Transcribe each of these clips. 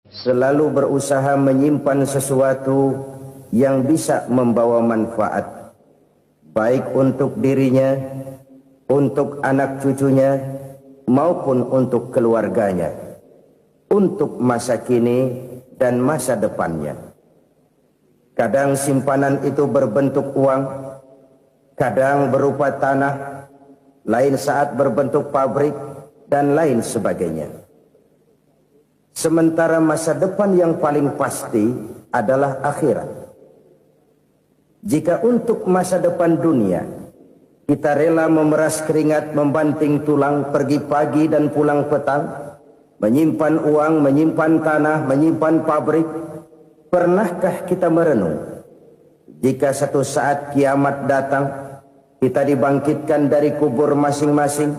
selalu berusaha menyimpan sesuatu yang bisa membawa manfaat, baik untuk dirinya, untuk anak cucunya, maupun untuk keluarganya, untuk masa kini dan masa depannya. Kadang simpanan itu berbentuk uang, kadang berupa tanah, lain saat berbentuk pabrik, dan lain sebagainya. Sementara masa depan yang paling pasti adalah akhirat. Jika untuk masa depan dunia kita rela memeras keringat, membanting tulang, pergi pagi dan pulang petang, menyimpan uang, menyimpan tanah, menyimpan pabrik, pernahkah kita merenung jika satu saat kiamat datang, kita dibangkitkan dari kubur masing-masing,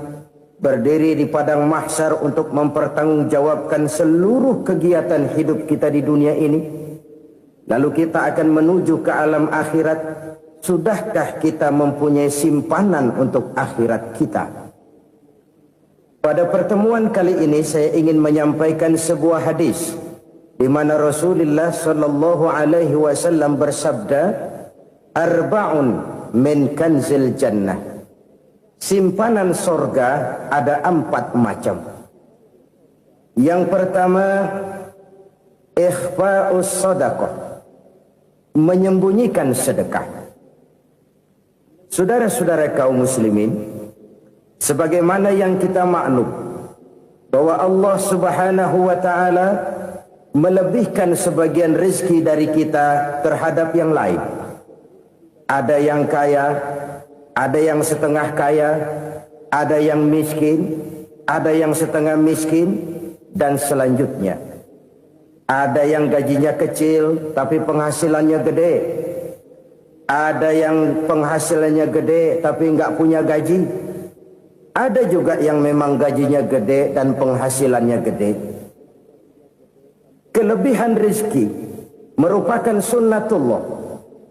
berdiri di padang mahsyar untuk mempertanggungjawabkan seluruh kegiatan hidup kita di dunia ini, lalu kita akan menuju ke alam akhirat. Sudahkah kita mempunyai simpanan untuk akhirat kita? Pada pertemuan kali ini saya ingin menyampaikan sebuah hadis di mana Rasulullah sallallahu alaihi wasallam bersabda, "Arba'un min kanzil jannah." Simpanan sorga ada 4 macam. Yang pertama, ikhfa'us sadaqah, menyembunyikan sedekah. Saudara-saudara kaum muslimin, sebagaimana yang kita maklum bahwa Allah Subhanahu wa taala melebihkan sebagian rezeki dari kita terhadap yang lain. Ada yang kaya, ada yang setengah kaya, ada yang miskin, ada yang setengah miskin, dan selanjutnya. Ada yang gajinya kecil tapi penghasilannya gede. Ada yang penghasilannya gede tapi nggak punya gaji. Ada juga yang memang gajinya gede dan penghasilannya gede. Kelebihan rezeki merupakan sunnatullah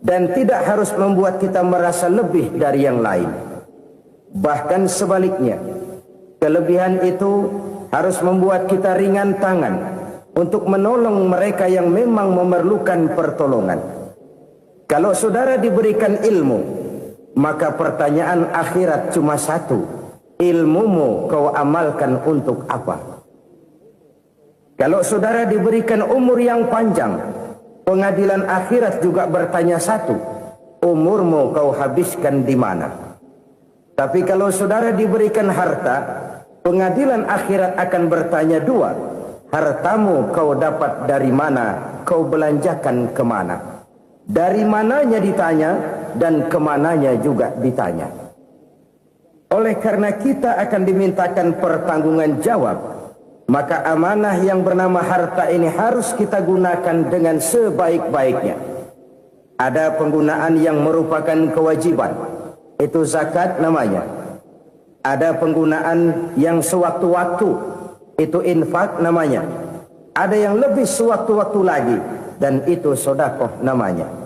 dan tidak harus membuat kita merasa lebih dari yang lain. Bahkan sebaliknya, kelebihan itu harus membuat kita ringan tangan untuk menolong mereka yang memang memerlukan pertolongan. Kalau saudara diberikan ilmu, maka pertanyaan akhirat cuma satu: ilmumu kau amalkan untuk apa? Kalau saudara diberikan umur yang panjang, pengadilan akhirat juga bertanya satu: umurmu kau habiskan di mana? Tapi kalau saudara diberikan harta, pengadilan akhirat akan bertanya dua: hartamu kau dapat dari mana? Kau belanjakan kemana? Dari mananya ditanya dan kemananya juga ditanya. Oleh karena kita akan dimintakan pertanggungan jawab, maka amanah yang bernama harta ini harus kita gunakan dengan sebaik-baiknya. Ada penggunaan yang merupakan kewajiban, itu zakat namanya. Ada penggunaan yang sewaktu-waktu, itu infak namanya. Ada yang lebih sewaktu-waktu lagi, dan itu sedekah namanya.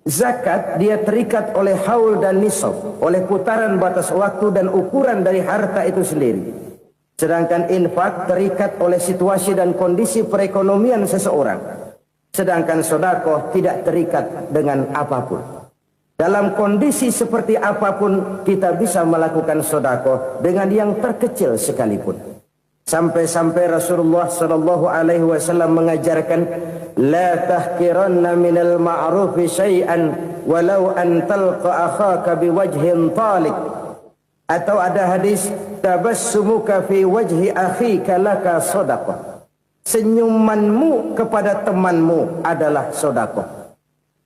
Zakat dia terikat oleh haul dan nisab, oleh putaran batas waktu dan ukuran dari harta itu sendiri. Sedangkan infak terikat oleh situasi dan kondisi perekonomian seseorang. Sedangkan sedekah tidak terikat dengan apapun. Dalam kondisi seperti apapun kita bisa melakukan sedekah dengan yang terkecil sekalipun. Sampai-sampai Rasulullah sallallahu alaihi wasallam mengajarkan, la tahqiranna minal ma'rufi syai'an walau an talqa akhaka biwajhin talik. Atau ada hadis, tabassumuka fi wajhi akhika laka shadaqah. Senyumanmu kepada temanmu adalah sedekah.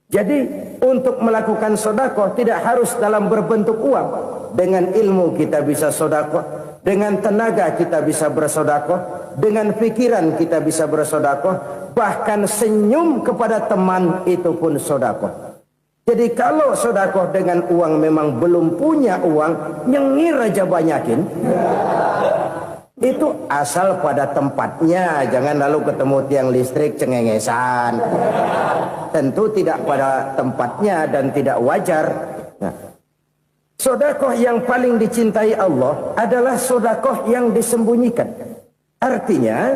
Jadi untuk melakukan sedekah tidak harus dalam berbentuk uang. Dengan ilmu kita bisa sedekah. Dengan tenaga kita bisa bersedekah, dengan pikiran kita bisa bersedekah, bahkan senyum kepada teman itu pun sedekah. Jadi kalau sedekah dengan uang memang belum punya uang, nyengir aja banyakin. Itu asal pada tempatnya, jangan lalu ketemu tiang listrik cengengesan. Tentu tidak pada tempatnya dan tidak wajar. Nah, sedekah yang paling dicintai Allah adalah sedekah yang disembunyikan. Artinya,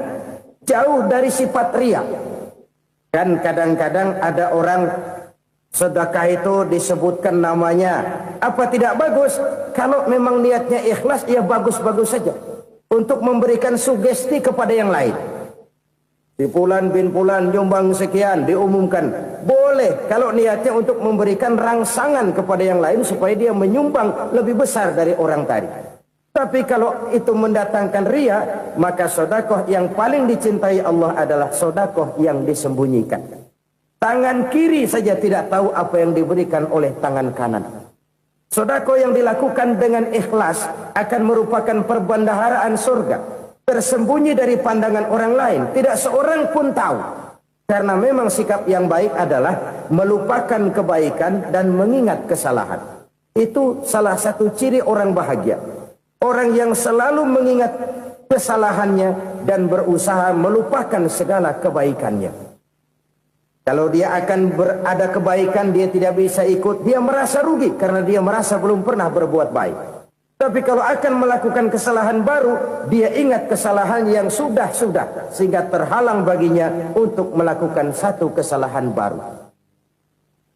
jauh dari sifat riya. Kan kadang-kadang ada orang sedekah itu disebutkan namanya, apa tidak bagus? Kalau memang niatnya ikhlas, ya bagus-bagus saja. Untuk memberikan sugesti kepada yang lain. Si Fulan bin Fulan nyumbang sekian, diumumkan. Boleh kalau niatnya untuk memberikan rangsangan kepada yang lain supaya dia menyumbang lebih besar dari orang tadi. Tapi kalau itu mendatangkan riya, maka sedekah yang paling dicintai Allah adalah sedekah yang disembunyikan. Tangan kiri saja tidak tahu apa yang diberikan oleh tangan kanan. Sedekah yang dilakukan dengan ikhlas akan merupakan perbendaharaan surga, tersembunyi dari pandangan orang lain, tidak seorang pun tahu. Karena memang sikap yang baik adalah melupakan kebaikan dan mengingat kesalahan. Itu salah satu ciri orang bahagia. Orang yang selalu mengingat kesalahannya dan berusaha melupakan segala kebaikannya. Kalau dia akan berada kebaikan, dia tidak bisa ikut, dia merasa rugi karena dia merasa belum pernah berbuat baik. Tapi kalau akan melakukan kesalahan baru, dia ingat kesalahan yang sudah-sudah, sehingga terhalang baginya untuk melakukan satu kesalahan baru.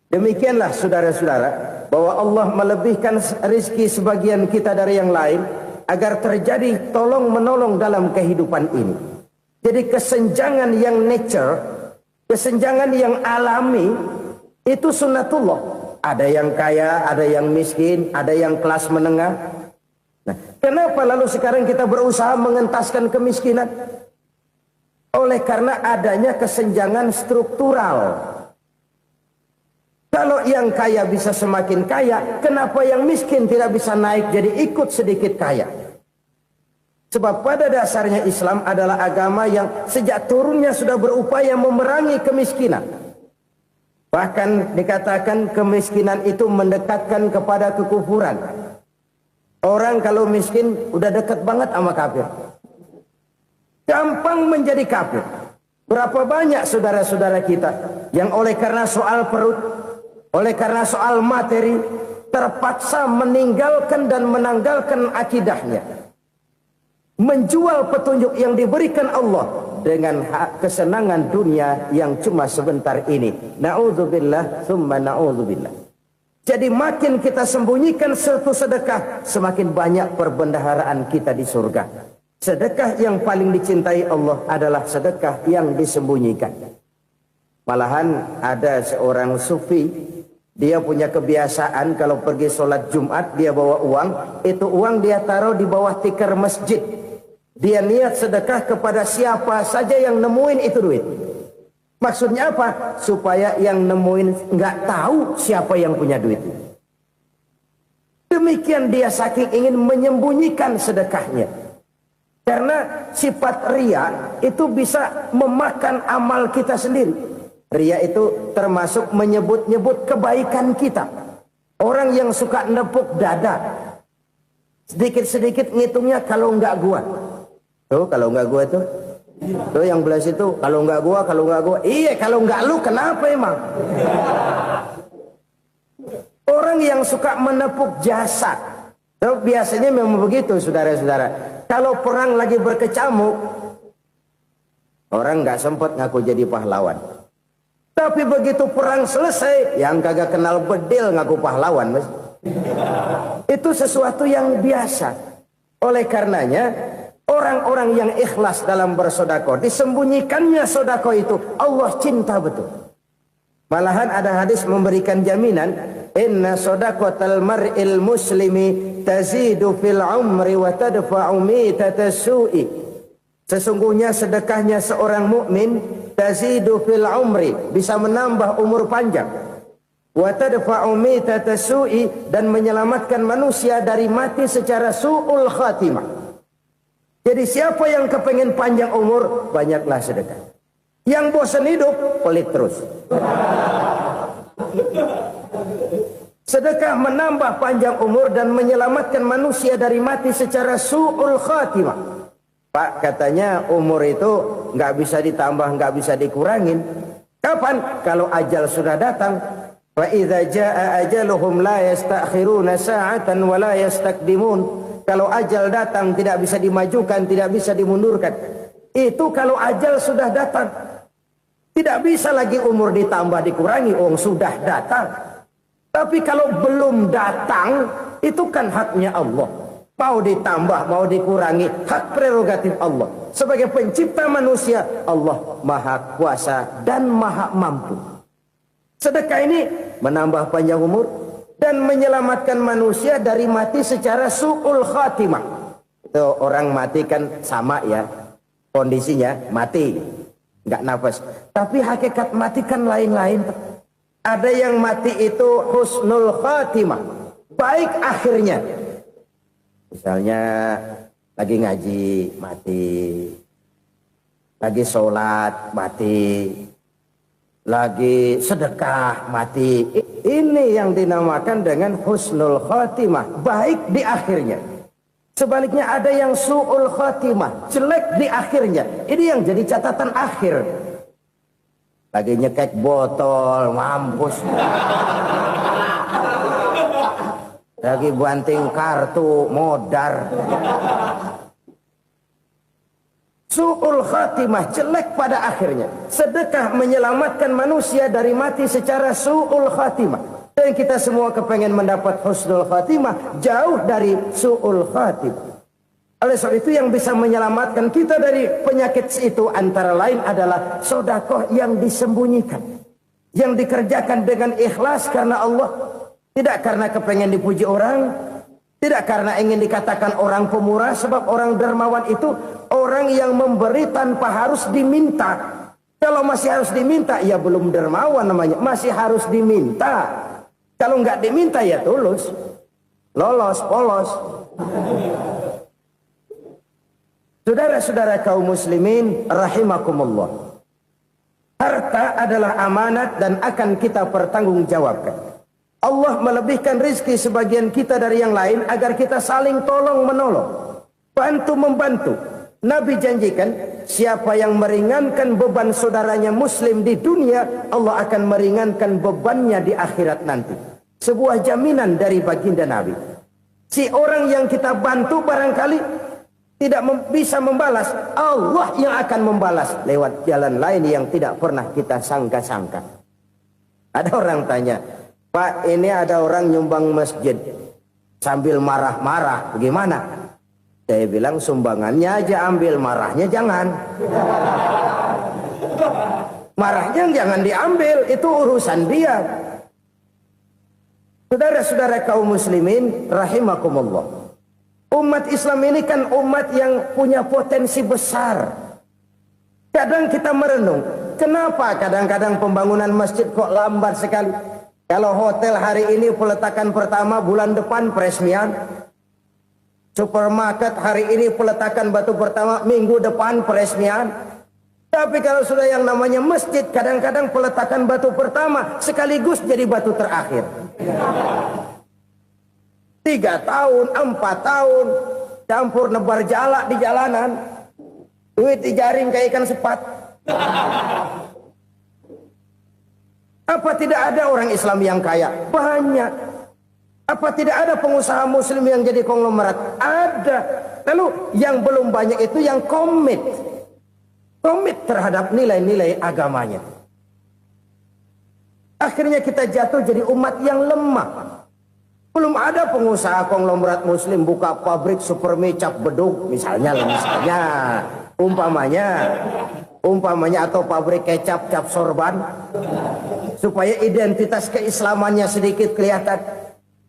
Demikianlah saudara-saudara, bahwa Allah melebihkan rizki sebagian kita dari yang lain, agar terjadi tolong-menolong dalam kehidupan ini. Jadi kesenjangan yang nature, kesenjangan yang alami, itu sunnatullah. Ada yang kaya, ada yang miskin, ada yang kelas menengah. Nah, kenapa lalu sekarang kita berusaha mengentaskan kemiskinan? Oleh karena adanya kesenjangan struktural. Kalau yang kaya bisa semakin kaya, kenapa yang miskin tidak bisa naik jadi ikut sedikit kaya? Sebab pada dasarnya Islam adalah agama yang sejak turunnya sudah berupaya memerangi kemiskinan. Bahkan dikatakan kemiskinan itu mendekatkan kepada kekufuran. Orang kalau miskin udah dekat banget sama kafir. Gampang menjadi kafir. Berapa banyak saudara-saudara kita yang oleh karena soal perut, oleh karena soal materi, terpaksa meninggalkan dan menanggalkan akidahnya. Menjual petunjuk yang diberikan Allah dengan kesenangan dunia yang cuma sebentar ini. Na'udzubillah, thumma na'udzubillah. Jadi makin kita sembunyikan satu sedekah, semakin banyak perbendaharaan kita di surga. Sedekah yang paling dicintai Allah adalah sedekah yang disembunyikan. Malahan ada seorang sufi, dia punya kebiasaan kalau pergi sholat Jumat dia bawa uang, itu uang dia taruh di bawah tikar masjid. Dia niat sedekah kepada siapa saja yang nemuin itu duit. Maksudnya apa? Supaya yang nemuin nggak tahu siapa yang punya duit. Demikian dia saking ingin menyembunyikan sedekahnya. Karena sifat riya itu bisa memakan amal kita sendiri. Riya itu termasuk menyebut-nyebut kebaikan kita. Orang yang suka nepuk dada, sedikit-sedikit ngitungnya kalau nggak gua. Tuh kalau nggak gua tuh. Tuh yang belas itu kalau nggak gua, kalau nggak gua. Iya kalau nggak lu kenapa emang? Orang yang suka menepuk jasad. Tuh biasanya memang begitu saudara-saudara. Kalau perang lagi berkecamuk, orang nggak sempat ngaku jadi pahlawan. Tapi begitu perang selesai, yang kagak kenal bedil ngaku pahlawan, mas. Itu sesuatu yang biasa. Oleh karenanya, orang-orang yang ikhlas dalam bersedekah, disembunyikannya sedekah itu, Allah cinta betul. Malahan ada hadis memberikan jaminan, inna sedaqatal mar'il muslimi tazidu fil umri wa tadfa'u mitatas su'i. Sesungguhnya sedekahnya seorang mukmin tazidu fil umri, bisa menambah umur panjang. Wa tadfa'u mitatas su'i, dan menyelamatkan manusia dari mati secara su'ul khatimah. Jadi siapa yang kepengen panjang umur, banyaklah sedekah. Yang bosan hidup, pelit terus. Sedekah menambah panjang umur dan menyelamatkan manusia dari mati secara su'ul khatimah. Pak, katanya umur itu nggak bisa ditambah, nggak bisa dikurangin. Kapan? Kalau ajal sudah datang. Fa idza jaa ajaluhum la yastakhiruna sa'atan wa la yastakdimun. Kalau ajal datang tidak bisa dimajukan, tidak bisa dimundurkan. Itu kalau ajal sudah datang. Tidak bisa lagi umur ditambah dikurangi, sudah datang. Tapi kalau belum datang, itu kan haknya Allah. Mau ditambah, mau dikurangi, hak prerogatif Allah. Sebagai pencipta manusia, Allah maha kuasa dan maha mampu. Sedekah ini menambah panjang umur dan menyelamatkan manusia dari mati secara su'ul khatimah. Itu orang mati kan sama ya, kondisinya mati, nggak nafas. Tapi hakikat mati kan lain-lain. Ada yang mati itu husnul khatimah, baik akhirnya. Misalnya lagi ngaji mati, lagi sholat mati, lagi sedekah mati. Ini yang dinamakan dengan husnul khatimah, baik di akhirnya. Sebaliknya ada yang su'ul khatimah, jelek di akhirnya. Ini yang jadi catatan akhir. Lagi nyekek botol, mampus. Lagi banting kartu, modar. Su'ul khatimah, jelek pada akhirnya. Sedekah menyelamatkan manusia dari mati secara su'ul khatimah. Dan kita semua kepengen mendapat husnul khatimah, jauh dari su'ul khatimah. Oleh sebab itu yang bisa menyelamatkan kita dari penyakit itu antara lain adalah sedekah yang disembunyikan. Yang dikerjakan dengan ikhlas karena Allah. Tidak karena kepengen dipuji orang, tidak karena ingin dikatakan orang pemurah, sebab orang dermawan itu orang yang memberi tanpa harus diminta. Kalau masih harus diminta, ya belum dermawan namanya, masih harus diminta. Kalau nggak diminta ya tulus, lolos, polos. Saudara-saudara kaum muslimin rahimakumullah. Harta adalah amanat dan akan kita pertanggungjawabkan. Allah melebihkan rizki sebagian kita dari yang lain agar kita saling tolong menolong, bantu membantu. Nabi janjikan siapa yang meringankan beban saudaranya muslim di dunia, Allah akan meringankan bebannya di akhirat nanti. Sebuah jaminan dari baginda Nabi. Si orang yang kita bantu barangkali tidak bisa membalas, Allah yang akan membalas lewat jalan lain yang tidak pernah kita sangka-sangka. Ada orang tanya, Pak, ini ada orang nyumbang masjid sambil marah-marah, bagaimana? Saya bilang sumbangannya aja ambil, marahnya jangan. Marahnya jangan diambil, itu urusan dia. Saudara-saudara kaum muslimin rahimakumullah. Umat Islam ini kan umat yang punya potensi besar. Kadang kita merenung, kenapa kadang-kadang pembangunan masjid kok lambat sekali? Kalau hotel hari ini peletakan pertama, bulan depan peresmian. Supermarket hari ini peletakan batu pertama, minggu depan peresmian. Tapi kalau sudah yang namanya masjid, kadang-kadang peletakan batu pertama sekaligus jadi batu terakhir. 3 tahun, 4 tahun, campur nebar jalak di jalanan. Duit dijaring kayak ikan sepat. Apa tidak ada orang Islam yang kaya? Banyak. Apa tidak ada pengusaha muslim yang jadi konglomerat? Ada. Lalu yang belum banyak itu yang komit terhadap nilai-nilai agamanya. Akhirnya kita jatuh jadi umat yang lemah. Belum ada pengusaha konglomerat muslim buka pabrik supermi cap beduk misalnya umpamanya atau pabrik kecap cap sorban supaya identitas keislamannya sedikit kelihatan.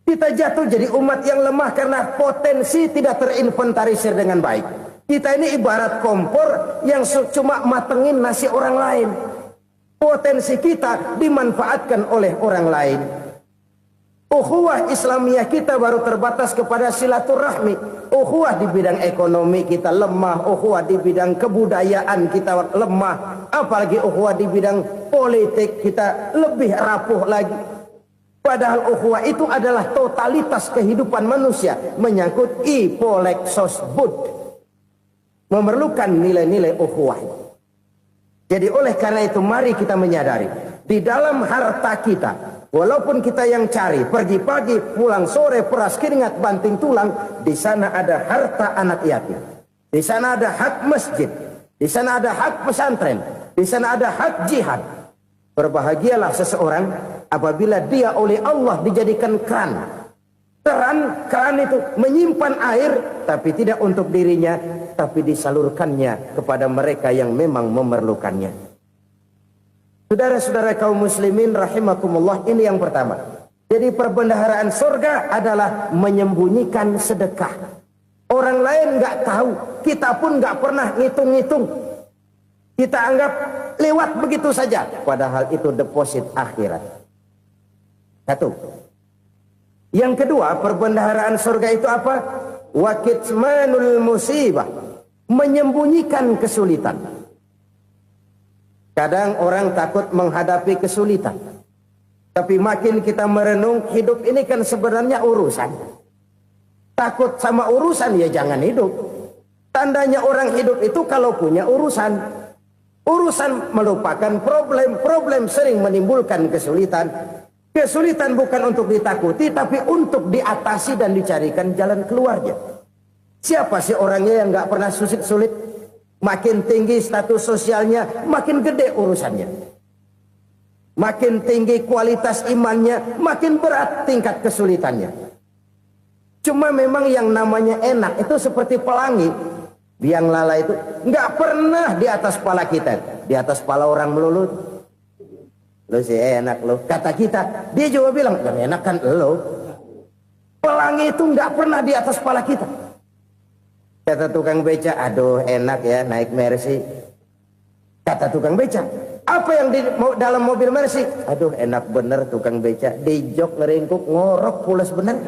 Kita jatuh jadi umat yang lemah karena potensi tidak terinventarisir dengan baik. Kita ini ibarat kompor yang cuma matengin nasi orang lain. Potensi kita dimanfaatkan oleh orang lain. Ukhuwah Islamiyah kita baru terbatas kepada silaturahmi. Ukhuwah di bidang ekonomi kita lemah. Ukhuwah di bidang kebudayaan kita lemah. Apalagi ukhuwah di bidang politik kita lebih rapuh lagi. Padahal ukhuwah itu adalah totalitas kehidupan manusia. Menyangkut ipolek sosbud. Memerlukan nilai-nilai ukhuwah. Jadi oleh karena itu mari kita menyadari. Di dalam harta kita, walaupun kita yang cari, pergi pagi, pulang sore, peras keringat, banting tulang, di sana ada harta anak yatim. Di sana ada hak masjid. Di sana ada hak pesantren. Di sana ada hak jihad. Berbahagialah seseorang apabila dia oleh Allah dijadikan keran. Keran itu menyimpan air, tapi tidak untuk dirinya, tapi disalurkannya kepada mereka yang memang memerlukannya. Saudara-saudara kaum muslimin rahimakumullah, ini yang pertama. Jadi perbendaharaan surga adalah menyembunyikan sedekah. Orang lain nggak tahu, kita pun nggak pernah ngitung-ngitung. Kita anggap lewat begitu saja, padahal itu deposit akhirat. Satu. Yang kedua, perbendaharaan surga itu apa? Wa kitmanul musibah, menyembunyikan kesulitan. Kadang orang takut menghadapi kesulitan. Tapi makin kita merenung, hidup ini kan sebenarnya urusan. Takut sama urusan, ya jangan hidup. Tandanya orang hidup itu kalau punya urusan. Urusan melupakan problem. Problem sering menimbulkan kesulitan. Kesulitan bukan untuk ditakuti, tapi untuk diatasi dan dicarikan jalan keluarnya. Siapa sih orangnya yang gak pernah sulit-sulit? Makin tinggi status sosialnya, makin gede urusannya. Makin tinggi kualitas imannya, makin berat tingkat kesulitannya. Cuma memang yang namanya enak itu seperti pelangi. Biang lala itu nggak pernah di atas kepala kita, di atas kepala orang melulu. Lo sih enak lo, kata kita. Dia juga bilang yang enak kan lo. Pelangi itu nggak pernah di atas kepala kita. Kata tukang beca, aduh enak ya naik Mercy. Kata tukang beca, apa yang di dalam mobil Mercy? Aduh enak bener tukang beca, di jok ngeringkuk ngorok pulas bener.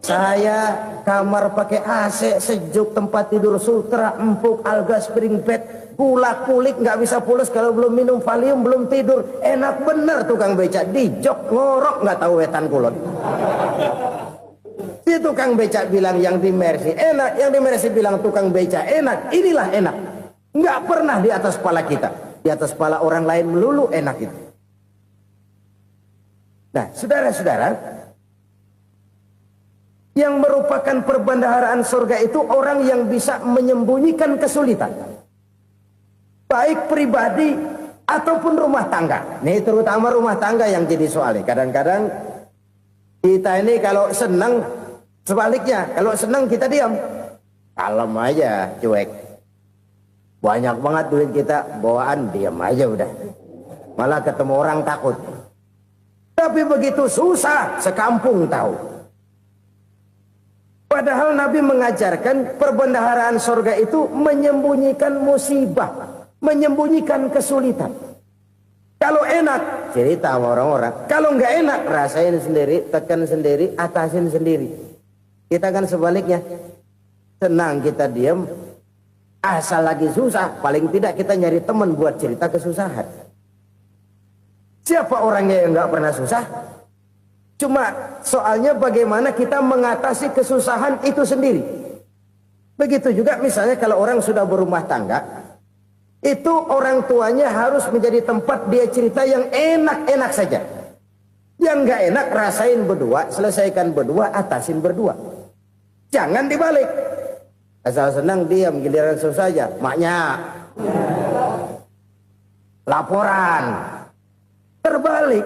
Saya kamar pakai AC, sejuk, tempat tidur sutra, empuk, alga, spring bed, gula kulik, nggak bisa pulas kalau belum minum Valium, belum tidur. Enak bener tukang beca, di jok ngorok nggak tahu wetan kulon. Si tukang beca bilang yang di Mercy enak, yang di Mercy bilang tukang beca enak. Inilah enak. Nggak pernah di atas kepala kita, di atas kepala orang lain melulu enak itu. Nah, saudara-saudara, yang merupakan perbendaharaan surga itu orang yang bisa menyembunyikan kesulitan, baik pribadi ataupun rumah tangga. Nih terutama rumah tangga yang jadi soalnya. Kadang-kadang kita ini kalau senang, sebaliknya kalau senang kita diam, kalem aja, cuek. Banyak banget duit kita bawaan, diam aja udah. Malah ketemu orang takut. Tapi begitu susah, sekampung tahu. Padahal Nabi mengajarkan perbendaharaan surga itu menyembunyikan musibah, menyembunyikan kesulitan. Kalau enak, cerita sama orang-orang. Kalau nggak enak, rasain sendiri, tekan sendiri, atasin sendiri. Kita kan sebaliknya. Senang kita diam, asal lagi susah, paling tidak kita nyari teman buat cerita kesusahan. Siapa orangnya yang nggak pernah susah? Cuma soalnya bagaimana kita mengatasi kesusahan itu sendiri. Begitu juga misalnya kalau orang sudah berumah tangga, itu orang tuanya harus menjadi tempat dia cerita yang enak-enak saja. Yang nggak enak rasain berdua, selesaikan berdua, atasin berdua. Jangan dibalik. Asal senang diam, giliran susah saja. Maknya laporan. Terbalik.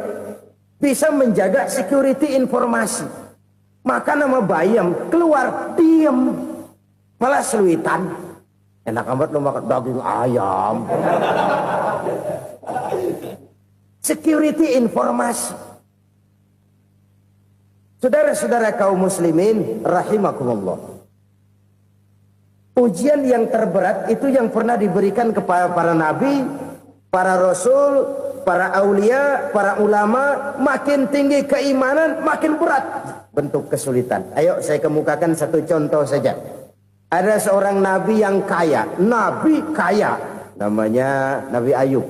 Bisa menjaga security informasi. Maka nama bayam keluar diam, malah seluitan. Enak amat lo makan daging ayam. Security informasi. Saudara-saudara kaum muslimin rahimakumullah. Ujian yang terberat itu yang pernah diberikan kepada para nabi, para rasul, para aulia, para ulama. Makin tinggi keimanan, makin berat bentuk kesulitan. Ayo saya kemukakan satu contoh saja. Ada seorang nabi yang kaya, nabi kaya, namanya Nabi Ayub.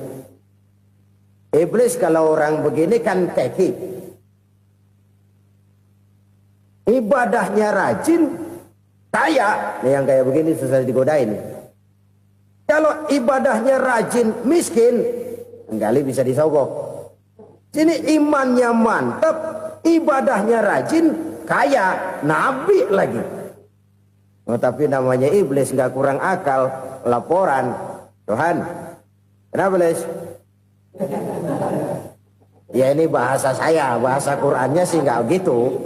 Iblis kalau orang begini kan keki. Ibadahnya rajin, kaya. Nih yang kayak begini susah digodain. Kalau ibadahnya rajin, miskin, kali bisa disogok. Sini imannya mantap, ibadahnya rajin, kaya, nabi lagi. Oh, tapi namanya iblis nggak kurang akal. Laporan, Tuhan, kenapa Les? Ya ini bahasa saya, bahasa Qurannya sih nggak gitu.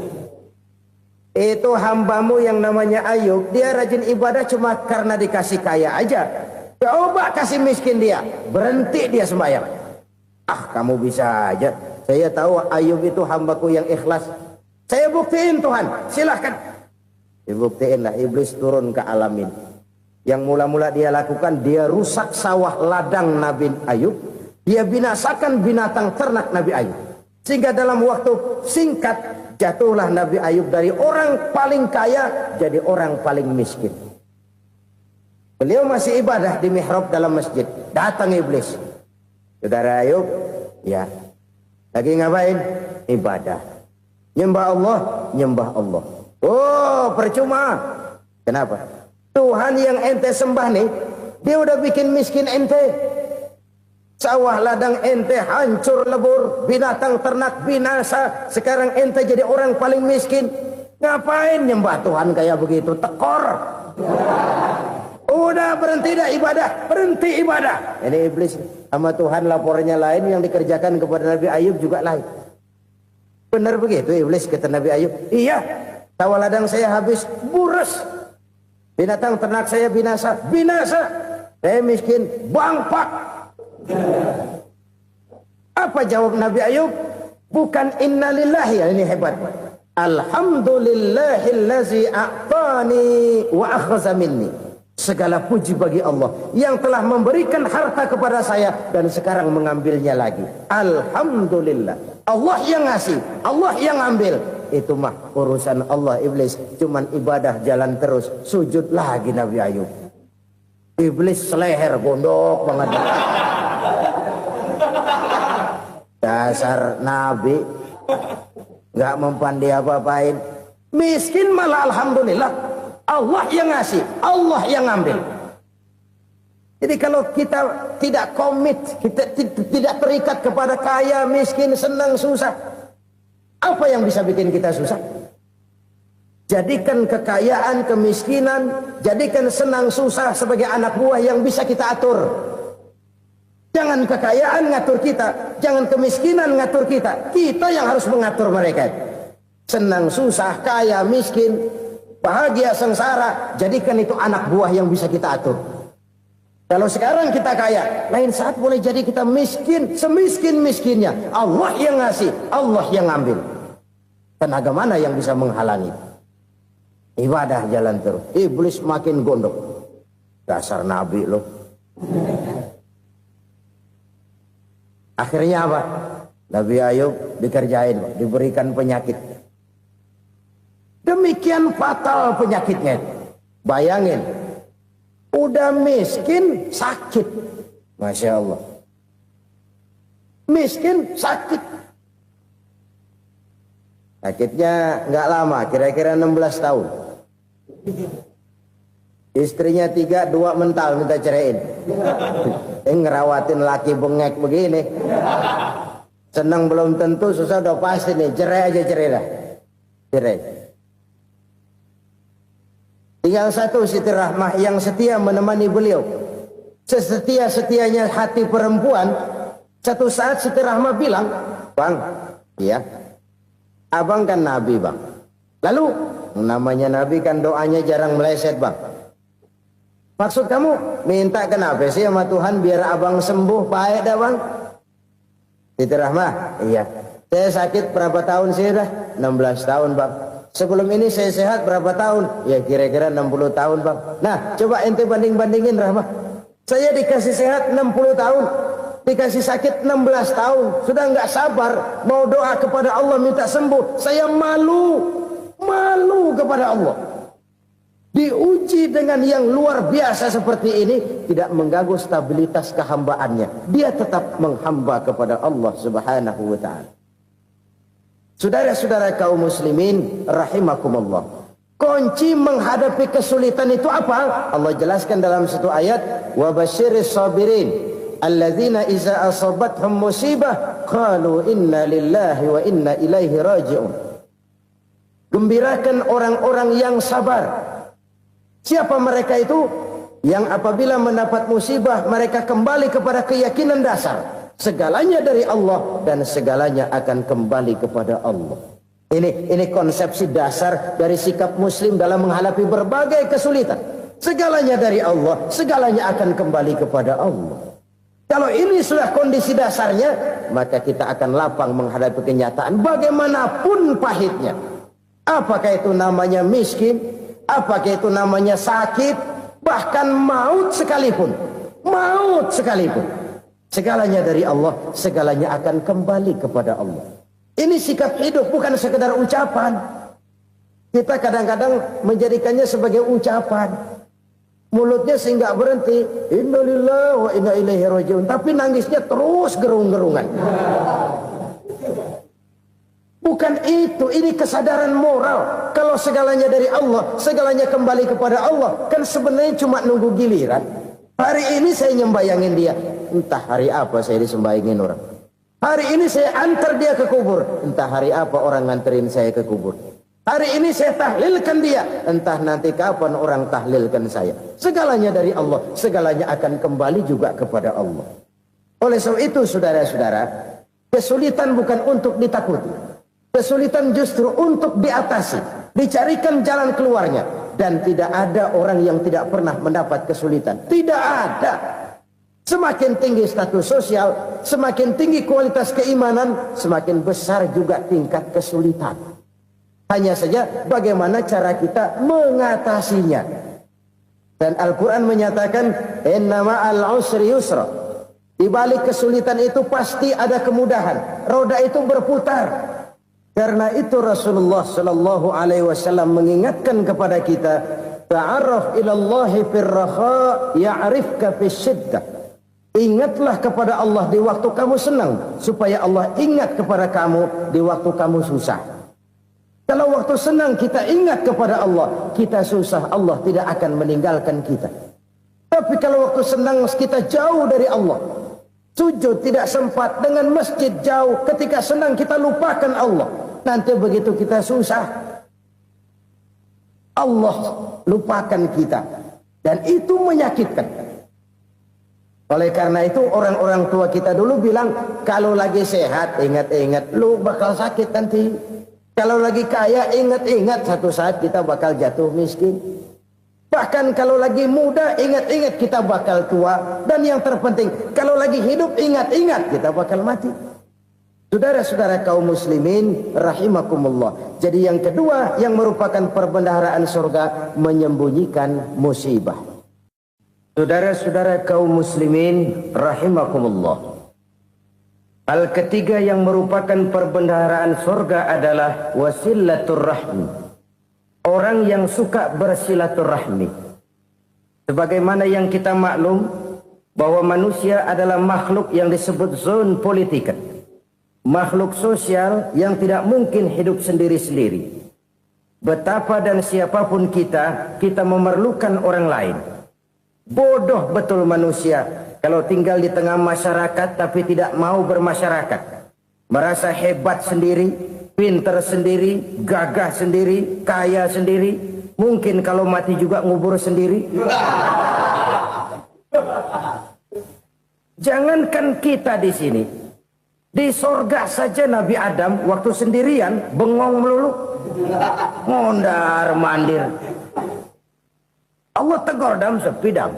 Itu hambamu yang namanya Ayub, dia rajin ibadah cuma karena dikasih kaya aja. Coba kasih miskin dia, berhenti dia sembahyang. Ah, kamu bisa aja. Saya tahu Ayub itu hambaku yang ikhlas. Saya buktiin Tuhan, silahkan. Dibuktiin lah, iblis turun ke alam ini. Yang mula-mula dia lakukan, dia rusak sawah ladang Nabi Ayub. Dia binasakan binatang ternak Nabi Ayub. Sehingga dalam waktu singkat, jatuhlah Nabi Ayub dari orang paling kaya jadi orang paling miskin. Beliau masih ibadah di mihrab dalam masjid. Datang iblis. Saudara Ayub, ya, lagi ngapain? Ibadah. Nyembah Allah, nyembah Allah. Oh, percuma. Kenapa? Tuhan yang ente sembah nih, dia udah bikin miskin ente. Sawah ladang ente hancur lebur, binatang ternak binasa. Sekarang ente jadi orang paling miskin. Ngapain nyembah Tuhan kayak begitu? Tekor. Udah berhenti dah ibadah, berhenti ibadah. Ini iblis sama Tuhan laporannya lain, yang dikerjakan kepada Nabi Ayub juga lain. Benar begitu iblis kata Nabi Ayub? Iya, sawah ladang saya habis, buras. Binatang ternak saya binasa, binasa. Saya miskin, bangpak. Apa jawab Nabi Ayub? Bukan innalillahi, ya ini hebat. Alhamdulillahillazi a'tani wa akhza minni. Segala puji bagi Allah yang telah memberikan harta kepada saya dan sekarang mengambilnya lagi. Alhamdulillah. Allah yang ngasih, Allah yang ambil. Itu mah urusan Allah. Iblis cuman ibadah jalan terus, sujud lagi Nabi Ayub. Iblis seleher gondok banget. Dasar Nabi nggak mempan dia apa-apain. Miskin malah alhamdulillah. Allah yang ngasih, Allah yang ngambil. Jadi kalau kita tidak komit, kita tidak terikat kepada kaya, miskin, senang, susah, apa yang bisa bikin kita susah? Jadikan kekayaan, kemiskinan, jadikan senang, susah sebagai anak buah yang bisa kita atur. Jangan kekayaan ngatur kita, jangan kemiskinan ngatur kita. Kita yang harus mengatur mereka. Senang, susah, kaya, miskin, bahagia, sengsara, jadikan itu anak buah yang bisa kita atur. Kalau sekarang kita kaya, lain saat boleh jadi kita miskin, semiskin-miskinnya. Allah yang ngasih, Allah yang ngambil. Tenaga mana yang bisa menghalangi? Ibadah jalan terus. Iblis makin gondok. Dasar Nabi loh. Akhirnya apa? Nabi Ayub dikerjain, diberikan penyakit. Demikian fatal penyakitnya. Bayangin, udah miskin sakit. Masya Allah. Miskin sakit. Sakitnya nggak lama, kira-kira 16 tahun. Istrinya 3, 2 mental minta ceraiin. Ngerawatin laki bengek begini. Senang belum tentu, susah udah pasti nih. Cerai aja, cerai dah. Cerai. Tinggal satu Siti Rahmah yang setia menemani beliau. Sesetia-setianya hati perempuan. Satu saat Siti Rahmah bilang, "Bang, iya, abang kan Nabi bang. Lalu, namanya Nabi kan doanya jarang meleset bang. Maksud kamu minta kenapa sih sama Tuhan biar abang sembuh baik dah bang?" Siti Rahmah, iya. Saya sakit berapa tahun sih dah? 16 tahun bang. Sebelum ini saya sehat berapa tahun? Ya kira-kira 60 tahun bang. Nah coba ente banding-bandingin Rahmah. Saya dikasih sehat 60 tahun. Dikasih sakit 16 tahun. Sudah nggak sabar. Mau doa kepada Allah minta sembuh. Saya malu. Malu kepada Allah. Diuji dengan yang luar biasa seperti ini. Tidak mengganggu stabilitas kehambaannya. Dia tetap menghamba kepada Allah subhanahu wa ta'ala. Saudara-saudara kaum muslimin rahimakumullah. Kunci menghadapi kesulitan itu apa? Allah jelaskan dalam satu ayat, wa basyiris sabirin alladzina iza asabathum musibah qalu inna lillahi wa inna ilaihi raji'un. Gembirakan orang-orang yang sabar Siapa mereka itu? Yang apabila mendapat musibah mereka kembali kepada keyakinan dasar. Segalanya dari Allah dan segalanya akan kembali kepada Allah. Ini konsepsi dasar dari sikap muslim dalam menghadapi berbagai kesulitan. Segalanya dari Allah, segalanya akan kembali kepada Allah. Kalau ini sudah kondisi dasarnya, maka kita akan lapang menghadapi kenyataan bagaimanapun pahitnya. Apakah itu namanya miskin, apakah itu namanya sakit, bahkan maut sekalipun. Maut sekalipun. Segalanya dari Allah, segalanya akan kembali kepada Allah. Ini sikap hidup, bukan sekedar ucapan. Kita kadang-kadang menjadikannya sebagai ucapan. Mulutnya sehingga berhenti, innalillahi wa inna ilaihi rajiun, tapi nangisnya terus gerung-gerungan. Bukan itu, ini kesadaran moral. Kalau segalanya dari Allah, segalanya kembali kepada Allah, kan sebenarnya cuma nunggu giliran. Hari ini saya nyembayangin dia, entah hari apa saya disembayangin orang. Hari ini saya antar dia ke kubur, entah hari apa orang nganterin saya ke kubur. Hari ini saya tahlilkan dia, entah nanti kapan orang tahlilkan saya. Segalanya dari Allah, segalanya akan kembali juga kepada Allah. Oleh sebab itu saudara-saudara, kesulitan bukan untuk ditakuti. Kesulitan justru untuk diatasi, dicarikan jalan keluarnya. Dan tidak ada orang yang tidak pernah mendapat kesulitan. Tidak ada. Semakin tinggi status sosial, semakin tinggi kualitas keimanan, semakin besar juga tingkat kesulitan. Hanya saja bagaimana cara kita mengatasinya. Dan Al-Quran menyatakan, innama al-usri yusra. Di balik kesulitan itu pasti ada kemudahan. Roda itu berputar. Karena itu Rasulullah sallallahu alaihi wasallam mengingatkan kepada kita, ta'arraf ilallahi firraha ya'rifka fisyiddah. Ingatlah kepada Allah di waktu kamu senang, supaya Allah ingat kepada kamu di waktu kamu susah. Kalau waktu senang kita ingat kepada Allah, kita susah, Allah tidak akan meninggalkan kita. Tapi kalau waktu senang kita jauh dari Allah, sujud tidak sempat, dengan masjid jauh, ketika senang kita lupakan Allah. Nanti begitu kita susah, Allah lupakan kita. Dan itu menyakitkan. Oleh karena itu orang-orang tua kita dulu bilang, kalau lagi sehat ingat-ingat, lu bakal sakit nanti. Kalau lagi kaya ingat-ingat satu saat kita bakal jatuh miskin. Bahkan kalau lagi muda ingat-ingat kita bakal tua. Dan yang terpenting, kalau lagi hidup ingat-ingat kita bakal mati. Saudara-saudara kaum muslimin rahimakumullah. Jadi yang kedua yang merupakan perbendaharaan surga, menyembunyikan musibah. Saudara-saudara kaum muslimin rahimakumullah. Hal ketiga yang merupakan perbendaharaan surga adalah wasilatur rahmi. Orang yang suka bersilaturahmi. Sebagaimana yang kita maklum bahwa manusia adalah makhluk yang disebut zon politika. Makhluk sosial yang tidak mungkin hidup sendiri-sendiri. Betapa dan siapapun kita memerlukan orang lain. Bodoh betul manusia kalau tinggal di tengah masyarakat tapi tidak mau bermasyarakat. Merasa hebat sendiri, pinter sendiri, gagah sendiri, kaya sendiri. Mungkin kalau mati juga ngubur sendiri. Jangankan kita di sini, di sorga saja Nabi Adam waktu sendirian bengong melulu, mondar mandir. Allah tegur dam sepi dam.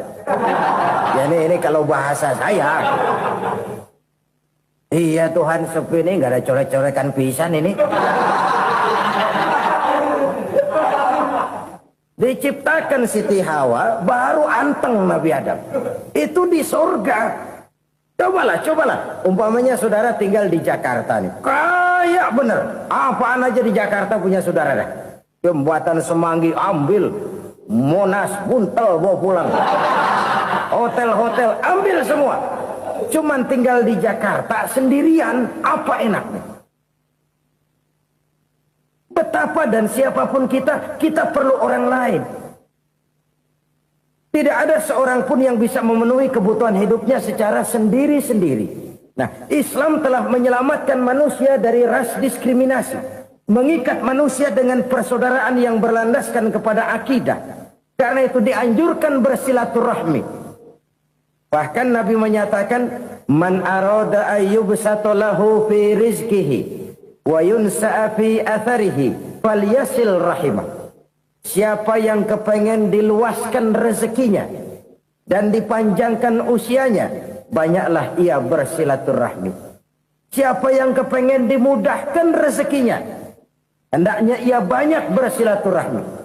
Ya ini kalau bahasa saya. Iya Tuhan sepi ini nggak ada coret-coretan pisan ini. Diciptakan Siti Hawa baru anteng Nabi Adam. Itu di sorga. Cobalah. Umpamanya saudara tinggal di Jakarta nih. Kayak bener. Apaan aja di Jakarta punya saudara dah. Jembatan Semanggi ambil. Monas buntel bawa pulang. Hotel-hotel ambil semua. Cuman tinggal di Jakarta sendirian, apa enaknya? Betapa dan siapapun kita perlu orang lain. Tidak ada seorang pun yang bisa memenuhi kebutuhan hidupnya secara sendiri-sendiri. Nah, Islam telah menyelamatkan manusia dari ras diskriminasi. Mengikat manusia dengan persaudaraan yang berlandaskan kepada akidah. Karena itu dianjurkan bersilaturahmi. Bahkan Nabi menyatakan, man arada ayyubsata lahu fi rizqihi wa yunsa'a fi atharihi falyasil rahimah. Siapa yang kepengen diluaskan rezekinya dan dipanjangkan usianya, banyaklah ia bersilaturahmi. Siapa yang kepengen dimudahkan rezekinya, hendaknya ia banyak bersilaturahmi.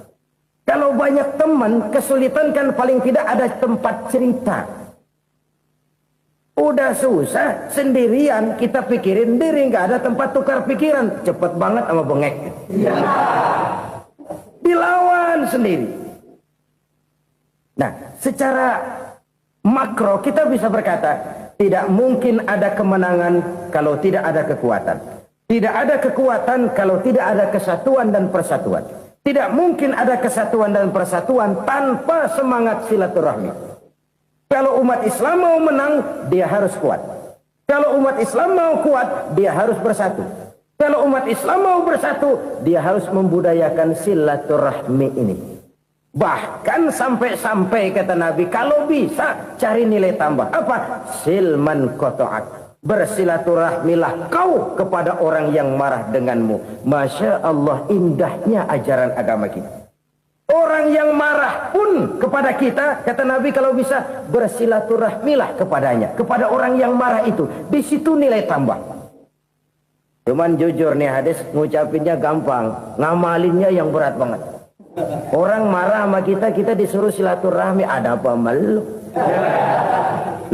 Kalau banyak teman, kesulitan kan paling tidak ada tempat cerita. Udah susah, sendirian kita pikirin diri, nggak ada tempat tukar pikiran. Cepet banget sama bengek. Dilawan sendiri. Nah, secara makro kita bisa berkata, tidak mungkin ada kemenangan kalau tidak ada kekuatan. Tidak ada kekuatan kalau tidak ada kesatuan dan persatuan. Tidak mungkin ada kesatuan dan persatuan tanpa semangat silaturahmi. Kalau umat Islam mau menang, dia harus kuat. Kalau umat Islam mau kuat, dia harus bersatu. Kalau umat Islam mau bersatu, dia harus membudayakan silaturahmi ini. Bahkan sampai-sampai kata Nabi, kalau bisa cari nilai tambah. Apa? Silman qata'ak. Bersilaturahmilah kau kepada orang yang marah denganmu. Masya Allah, indahnya ajaran agama kita. Orang yang marah pun kepada kita, kata Nabi, kalau bisa bersilaturahmilah kepadanya, kepada orang yang marah itu. Di situ nilai tambah. Cuman jujur nih hadis, ngucapinnya gampang, ngamalinnya yang berat banget. Orang marah sama kita, kita disuruh silaturahmi, ada apa malu?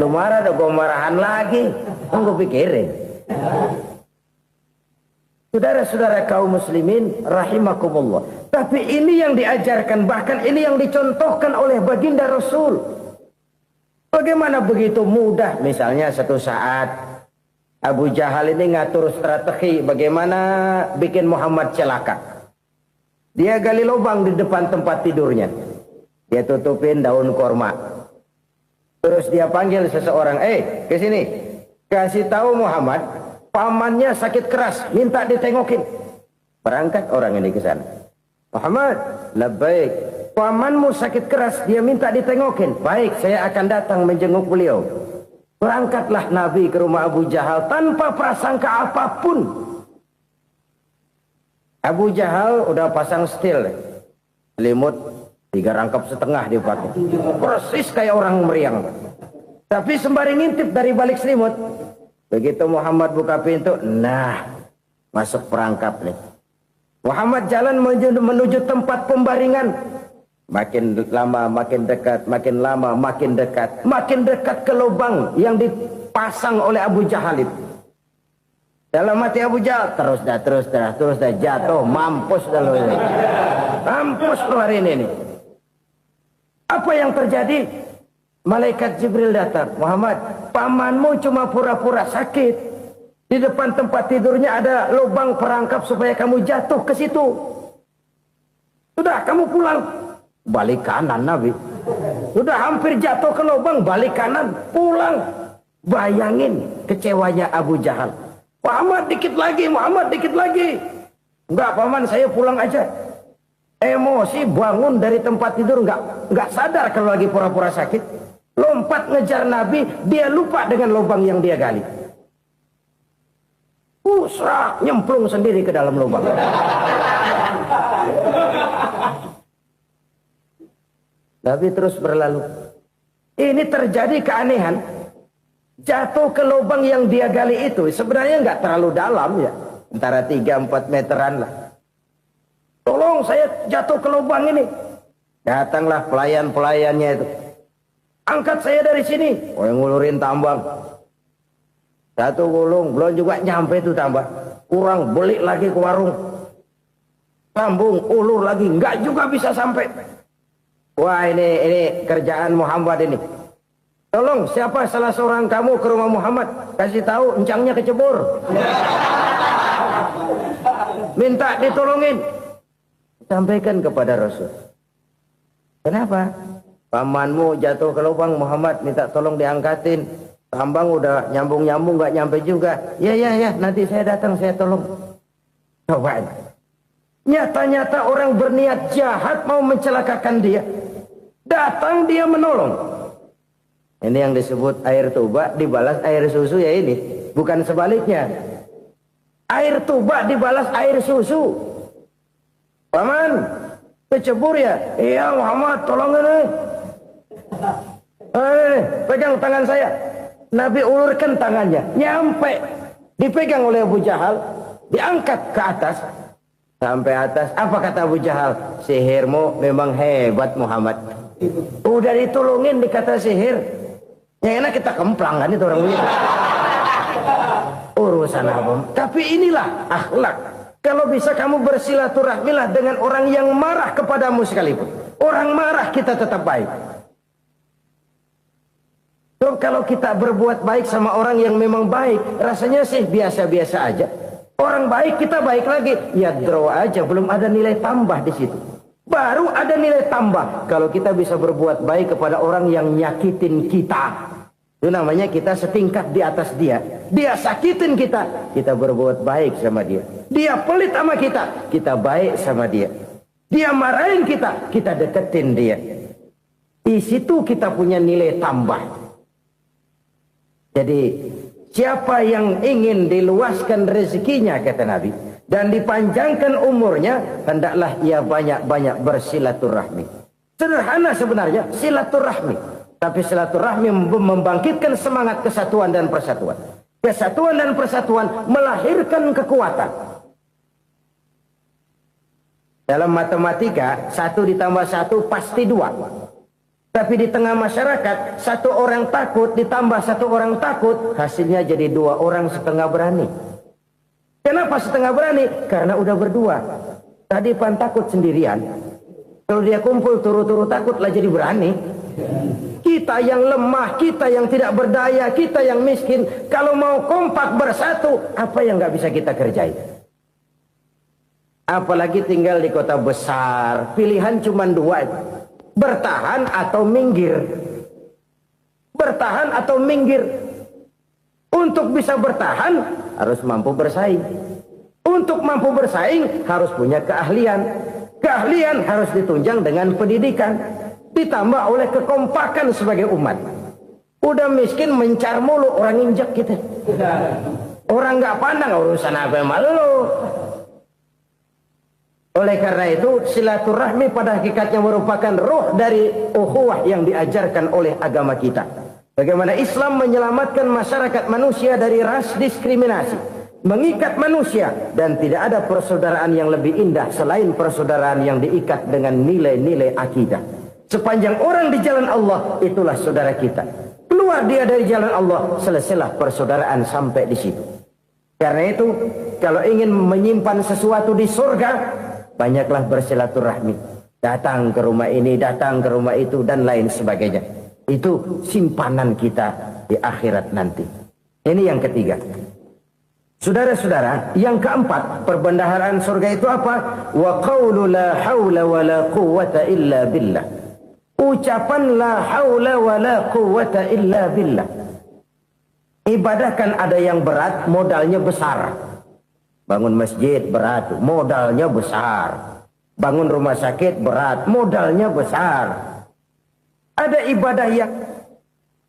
Lu marah, ada gua marahan lagi. Tunggu pikirin. Saudara-saudara kaum muslimin rahimakumullah. Tapi ini yang diajarkan, bahkan ini yang dicontohkan oleh baginda Rasul. Bagaimana begitu mudah, misalnya satu saat Abu Jahal ini ngatur strategi bagaimana bikin Muhammad celaka. Dia gali lubang di depan tempat tidurnya. Dia tutupin daun korma. Terus dia panggil seseorang, ke sini. Kasih tahu Muhammad, pamannya sakit keras, minta ditengokin. Berangkat orang ini ke sana. Muhammad, labbaik. Pamanmu sakit keras, dia minta ditengokin. Baik, saya akan datang menjenguk beliau. Berangkatlah Nabi ke rumah Abu Jahal tanpa prasangka apapun. Abu Jahal udah pasang setil, selimut 3 rangkap setengah dipakai. Persis kayak orang meriang. Tapi sembari ngintip dari balik selimut, begitu Muhammad buka pintu, nah, masuk perangkap nih. Muhammad jalan menuju tempat pembaringan. Makin lama makin dekat, makin lama makin dekat. Makin dekat ke lubang yang dipasang oleh Abu Jahal itu. Dalam hati Abu Jahal, terus dah jatuh, mampus dah lo ini. Mampus lo hari ini. Apa yang terjadi? Malaikat Jibril datang. Muhammad, pamanmu cuma pura-pura sakit. Di depan tempat tidurnya ada lubang perangkap supaya kamu jatuh ke situ. Sudah, kamu pulang. Balik kanan Nabi. Sudah hampir jatuh ke lubang, balik kanan, pulang. Bayangin kecewanya Abu Jahal. Muhammad dikit lagi, Muhammad dikit lagi. Enggak paman, saya pulang aja. Emosi bangun dari tempat tidur, enggak sadar kalau lagi pura-pura sakit. Lompat ngejar Nabi, dia lupa dengan lubang yang dia gali. Serak, nyemplung sendiri ke dalam lubang. Nabi terus berlalu. Ini terjadi keanehan. Jatuh ke lubang yang dia gali itu sebenarnya nggak terlalu dalam ya, antara 3-4 meteran lah. Tolong saya jatuh ke lubang ini. Datanglah pelayan-pelayannya itu. Angkat saya dari sini. Oh, yang ngulurin tambang. Satu gulung, belum juga nyampe itu tambang. Kurang, beli lagi ke warung. Sambung, ulur lagi, nggak juga bisa sampai. Wah, ini kerjaan Muhammad ini. Tolong, siapa salah seorang kamu ke rumah Muhammad? Kasih tahu, encangnya kecebur. Minta ditolongin. Sampaikan kepada Rasul. Kenapa? Pamanmu jatuh ke lubang, Muhammad minta tolong diangkatin. Tambang udah nyambung-nyambung nggak nyampe juga. Ya, nanti saya datang, saya tolong. Coba. Nyata-nyata orang berniat jahat mau mencelakakan dia. Datang dia menolong. Ini yang disebut air tuba dibalas air susu ya ini. Bukan sebaliknya. Air tuba dibalas air susu. Paman, kecebur ya? Iya Muhammad, tolongin nih. Pegang tangan saya. Nabi ulurkan tangannya. Nyampe. Dipegang oleh Abu Jahal. Diangkat ke atas. Sampai atas. Apa kata Abu Jahal? Sihirmu memang hebat Muhammad. Udah ditolongin dikata sihir. Yang enak kita kemplang kan itu orang begitu. Urusan apa? Tapi inilah akhlak. Kalau bisa kamu bersilaturahmilah dengan orang yang marah kepadamu sekalipun. Orang marah kita tetap baik. So, kalau kita berbuat baik sama orang yang memang baik, rasanya sih biasa-biasa aja. Orang baik kita baik lagi. Ya draw aja, belum ada nilai tambah di situ. Baru ada nilai tambah kalau kita bisa berbuat baik kepada orang yang nyakitin kita. Itu namanya kita setingkat di atas dia. Dia sakitin kita, kita berbuat baik sama dia. Dia pelit sama kita baik sama dia. Dia marahin kita deketin dia. Di situ kita punya nilai tambah. Jadi siapa yang ingin diluaskan rezekinya kata Nabi dan dipanjangkan umurnya, hendaklah ia banyak-banyak bersilaturahmi. Sederhana sebenarnya silaturahmi. Tapi silaturahmi membangkitkan semangat kesatuan dan persatuan. Kesatuan dan persatuan melahirkan kekuatan. Dalam matematika, 1 ditambah 1 pasti 2. Tapi di tengah masyarakat, 1 orang takut ditambah 1 orang takut, hasilnya jadi 2 orang setengah berani. Kenapa setengah berani? Karena udah berdua. Tadi pan takut sendirian. Kalau dia kumpul turu-turu takut lah jadi berani. Kita yang lemah, kita yang tidak berdaya, kita yang miskin, kalau mau kompak bersatu, apa yang nggak bisa kita kerjain? Apalagi tinggal di kota besar, pilihan cuma 2, bertahan atau minggir. Bertahan atau minggir. Untuk bisa bertahan harus mampu bersaing. Untuk mampu bersaing harus punya keahlian. Keahlian harus ditunjang dengan pendidikan. Ditambah oleh kekompakan sebagai umat. Udah miskin mencar mulu, orang injek kita. Orang nggak pandang urusan apa malu. Oleh karena itu silaturahmi pada hakikatnya merupakan roh dari ukhuwah yang diajarkan oleh agama kita. Bagaimana Islam menyelamatkan masyarakat manusia dari ras diskriminasi, mengikat manusia, dan tidak ada persaudaraan yang lebih indah selain persaudaraan yang diikat dengan nilai-nilai akidah. Sepanjang orang di jalan Allah, itulah saudara kita. Keluar dia dari jalan Allah, selesailah persaudaraan sampai di situ. Karena itu, kalau ingin menyimpan sesuatu di surga, banyaklah bersilaturahmi. Datang ke rumah ini, datang ke rumah itu, dan lain sebagainya. Itu simpanan kita di akhirat nanti. Ini yang ketiga. Saudara-saudara, yang keempat, perbendaharaan surga itu apa? Wa qawlu la hawla wa la quwwata illa billah. Ucapan la haula wa la quwwata illa billah. Ibadah kan ada yang berat, modalnya besar. Bangun masjid berat, modalnya besar. Bangun rumah sakit berat, modalnya besar. Ada ibadah yang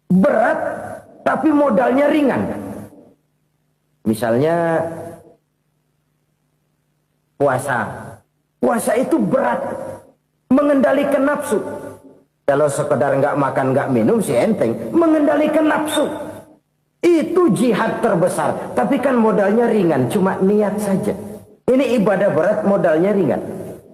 berat, tapi modalnya ringan. Misalnya puasa. Puasa itu berat, mengendalikan nafsu. Kalau sekedar nggak makan nggak minum sih enteng, mengendalikan nafsu itu jihad terbesar. Tapi kan modalnya ringan, cuma niat saja. Ini ibadah berat, modalnya ringan.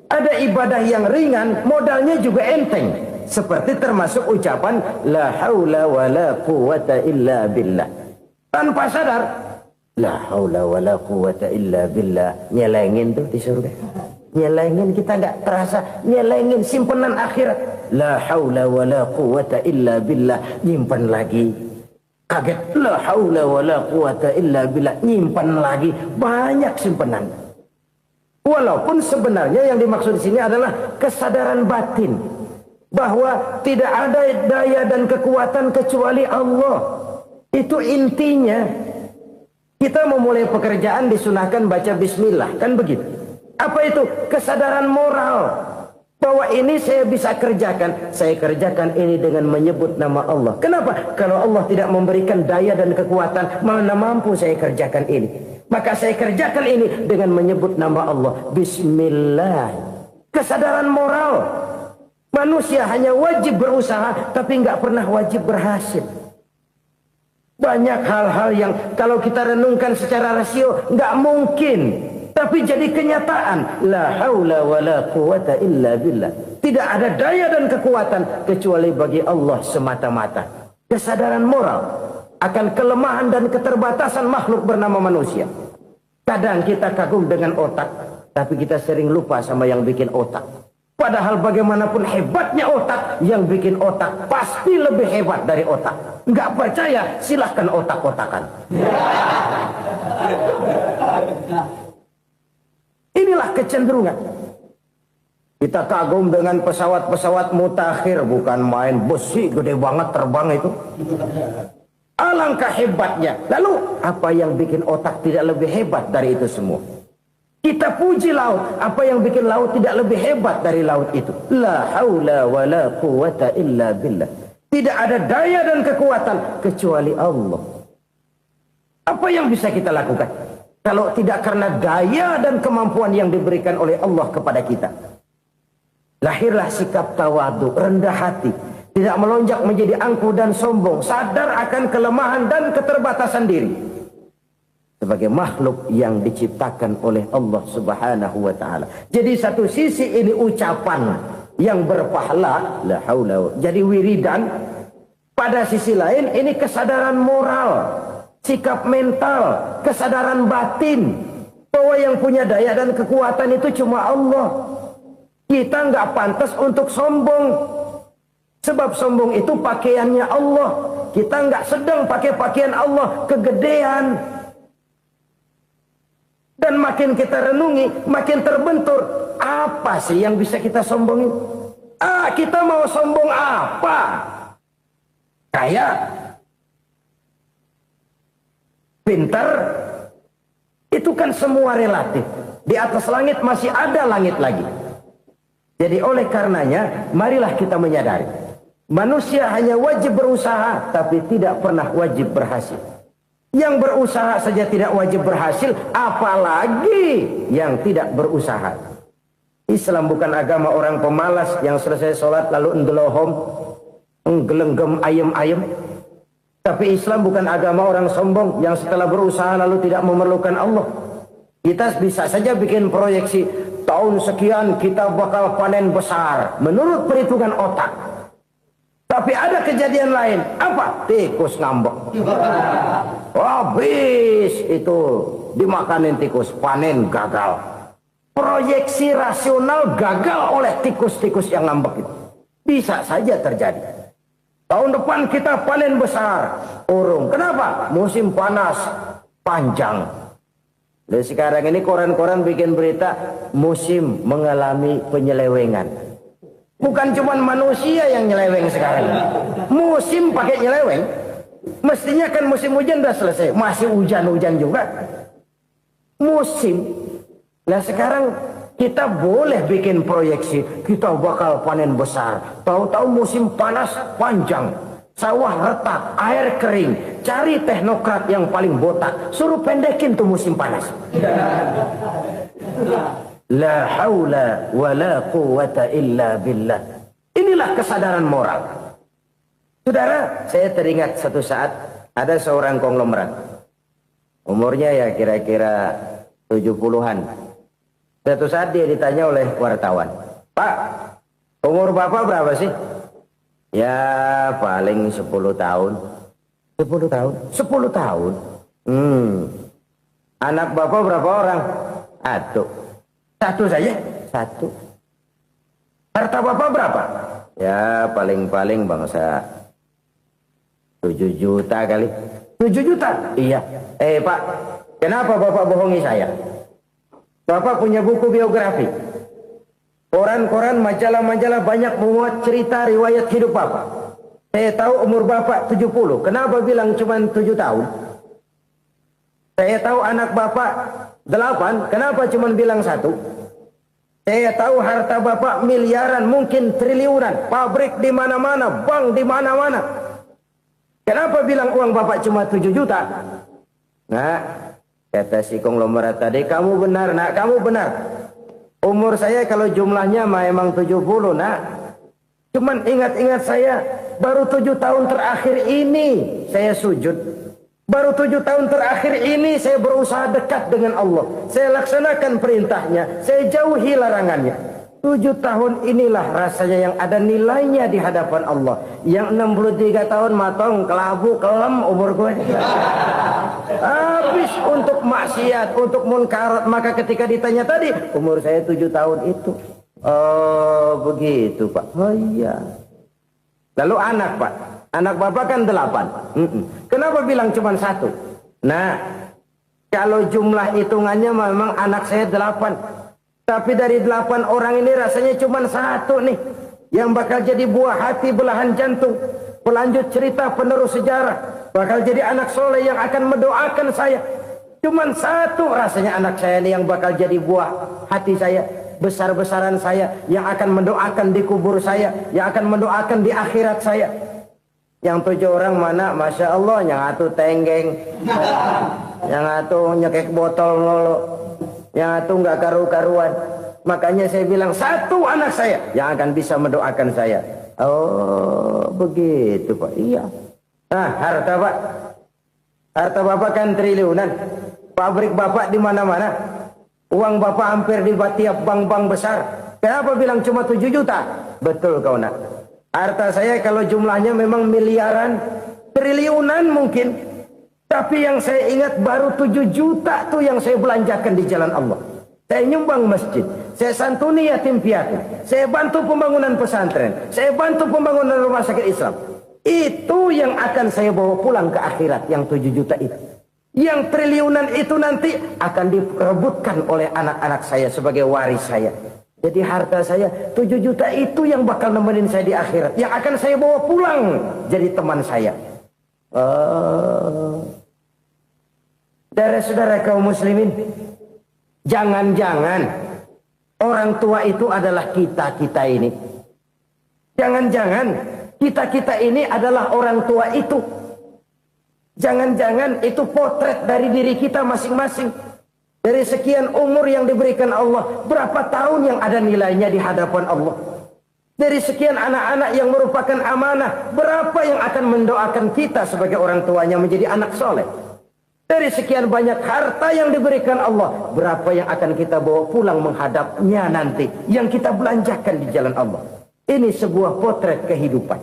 Ada ibadah yang ringan, modalnya juga enteng. Seperti termasuk ucapan la haula wa la quwwata illa billah. Tanpa sadar, la haula wa la quwwata illa billah, nyelengin tuh di surga. Nyelengin, kita nggak terasa, nyelengin simpenan akhirat. La haula wa la quwwata illa billah, nyimpan lagi. Kaget, la haula wa la quwwata illa billah, nyimpan lagi. Banyak simpanan. Walaupun sebenarnya yang dimaksud di sini adalah kesadaran batin bahwa tidak ada daya dan kekuatan kecuali Allah. Itu intinya. Kita memulai pekerjaan disunahkan baca bismillah, kan begitu. Apa itu? Kesadaran moral. Bahwa ini saya bisa kerjakan. Saya kerjakan ini dengan menyebut nama Allah. Kenapa? Kalau Allah tidak memberikan daya dan kekuatan, mana mampu saya kerjakan ini. Maka saya kerjakan ini dengan menyebut nama Allah. Bismillah. Kesadaran moral. Manusia hanya wajib berusaha, tapi nggak pernah wajib berhasil. Banyak hal-hal yang kalau kita renungkan secara rasio nggak mungkin. Tapi jadi kenyataan. La haula wa la quwata illa billah. Tidak ada daya dan kekuatan kecuali bagi Allah semata-mata. Kesadaran moral akan kelemahan dan keterbatasan makhluk bernama manusia. Kadang kita kagum dengan otak, tapi kita sering lupa sama yang bikin otak. Padahal bagaimanapun hebatnya otak, yang bikin otak pasti lebih hebat dari otak. Nggak percaya, silahkan otak-otakan. Inilah kecenderungan. Kita kagum dengan pesawat-pesawat mutakhir, bukan main, besi gede banget terbang itu. Alangkah hebatnya. Lalu apa yang bikin otak tidak lebih hebat dari itu semua? Kita puji laut, apa yang bikin laut tidak lebih hebat dari laut itu? La haula wa la quwata illa billah. Tidak ada daya dan kekuatan kecuali Allah. Apa yang bisa kita lakukan kalau tidak karena daya dan kemampuan yang diberikan oleh Allah kepada kita? Lahirlah sikap tawadu, rendah hati, tidak melonjak menjadi angkuh dan sombong, sadar akan kelemahan dan keterbatasan diri. Sebagai makhluk yang diciptakan oleh Allah Subhanahu wa ta'ala. Jadi satu sisi ini ucapan yang berpahala, la haula, jadi wiridan. Pada sisi lain ini kesadaran moral, sikap mental, kesadaran batin, bahwa yang punya daya dan kekuatan itu cuma Allah. Kita nggak pantas untuk sombong, sebab sombong itu pakaiannya Allah. Kita nggak sedang pakai pakaian Allah, kegedean. Dan makin kita renungi, makin terbentur. Apa sih yang bisa kita sombongin? Kita mau sombong apa? Kaya, pintar, itu kan semua relatif. Di atas langit masih ada langit lagi. Jadi oleh karenanya, marilah kita menyadari. Manusia hanya wajib berusaha, tapi tidak pernah wajib berhasil. Yang berusaha saja tidak wajib berhasil, apalagi yang tidak berusaha. Islam bukan agama orang pemalas yang selesai sholat lalu endelohom, nggelenggem ayem-ayem. Tapi Islam bukan agama orang sombong yang setelah berusaha lalu tidak memerlukan Allah. Kita bisa saja bikin proyeksi, tahun sekian kita bakal panen besar menurut perhitungan otak. Tapi ada kejadian lain. Apa? Tikus ngambek. Habis itu dimakanin tikus, panen gagal. Proyeksi rasional gagal oleh tikus-tikus yang ngambek itu. Bisa saja terjadi. Tahun depan kita panen besar, urung. Kenapa? Musim panas panjang. Dan sekarang ini koran-koran bikin berita musim mengalami penyelewengan. Bukan cuma manusia yang nyeleweng sekarang. Musim pakai nyeleweng. Mestinya kan musim hujan udah selesai. Masih hujan-hujan juga. Musim. Nah sekarang kita boleh bikin proyeksi. Kita bakal panen besar. Tahu-tahu musim panas panjang. Sawah retak, air kering. Cari teknokrat yang paling botak. Suruh pendekin tuh musim panas. La haula wa la quwata illa billah. Inilah kesadaran moral. Saudara, saya teringat satu saat ada seorang konglomerat. Umurnya ya kira-kira 70-an. Satu saat dia ditanya oleh wartawan, "Pak, umur Bapak berapa sih?" "Ya paling 10 tahun." 10 tahun? 10 tahun? Anak Bapak berapa orang? Satu saja? Satu. Harta Bapak berapa? Ya paling-paling bangsa 7 juta kali. 7 juta? Iya. Pak, kenapa Bapak bohongi saya? Bapak punya buku biografi. Koran-koran, majalah-majalah banyak memuat cerita riwayat hidup Bapak. Saya tahu umur Bapak 70. Kenapa bilang cuma 7 tahun? Saya tahu anak Bapak 8. Kenapa cuma bilang 1? Saya tahu harta bapak miliaran, mungkin triliunan, pabrik di mana-mana, bank di mana-mana. Kenapa bilang uang bapak cuma 7 juta? Nah, kata si konglomerat tadi, kamu benar nak, kamu benar. Umur saya kalau jumlahnya memang 70 nak. Cuman ingat-ingat saya, baru 7 tahun terakhir ini saya sujud. Baru 7 tahun terakhir ini saya berusaha dekat dengan Allah. Saya laksanakan perintahnya, saya jauhi larangannya. 7 tahun inilah rasanya yang ada nilainya di hadapan Allah. Yang 63 tahun matong, kelabu, kelam umur gue. Habis untuk maksiat, untuk munkarat. Maka ketika ditanya tadi, umur saya 7 tahun itu. Oh begitu Pak. Oh iya. Lalu anak Pak. Anak bapak kan 8. Kenapa bilang cuma 1? Nah, kalau jumlah hitungannya memang anak saya 8. Tapi dari 8 orang ini rasanya cuma 1 nih. Yang bakal jadi buah hati, belahan jantung. Pelanjut cerita, penerus sejarah. Bakal jadi anak soleh yang akan mendoakan saya. Cuma 1 rasanya anak saya ini yang bakal jadi buah hati saya. Besar-besaran saya. Yang akan mendoakan di kubur saya. Yang akan mendoakan di akhirat saya. Yang 7 orang mana, Masya Allah, yang atuh tenggeng, yang atuh nyekek botol lolo, yang atuh nggak karu-karuan. Makanya saya bilang 1 anak saya yang akan bisa mendoakan saya. Oh begitu Pak. Iya. Nah harta Pak, harta bapak kan triliunan, pabrik bapak di mana-mana, uang bapak hampir di tiap bank-bank besar. Kenapa bilang cuma 7 juta? Betul kau nak. Harta saya kalau jumlahnya memang miliaran, triliunan mungkin. Tapi yang saya ingat baru 7 juta tuh yang saya belanjakan di jalan Allah. Saya nyumbang masjid, saya santuni yatim piatu, saya bantu pembangunan pesantren, saya bantu pembangunan rumah sakit Islam. Itu yang akan saya bawa pulang ke akhirat, yang 7 juta itu. Yang triliunan itu nanti akan diperebutkan oleh anak-anak saya sebagai waris saya. Jadi harta saya 7 juta itu yang bakal nemenin saya di akhirat. Yang akan saya bawa pulang jadi teman saya. Saudara-saudara kaum muslimin, jangan-jangan orang tua itu adalah kita-kita ini. Jangan-jangan kita-kita ini adalah orang tua itu. Jangan-jangan itu potret dari diri kita masing-masing. Dari sekian umur yang diberikan Allah, berapa tahun yang ada nilainya di hadapan Allah? Dari sekian anak-anak yang merupakan amanah, berapa yang akan mendoakan kita sebagai orang tuanya menjadi anak soleh? Dari sekian banyak harta yang diberikan Allah, berapa yang akan kita bawa pulang menghadapnya nanti, yang kita belanjakan di jalan Allah? Ini sebuah potret kehidupan.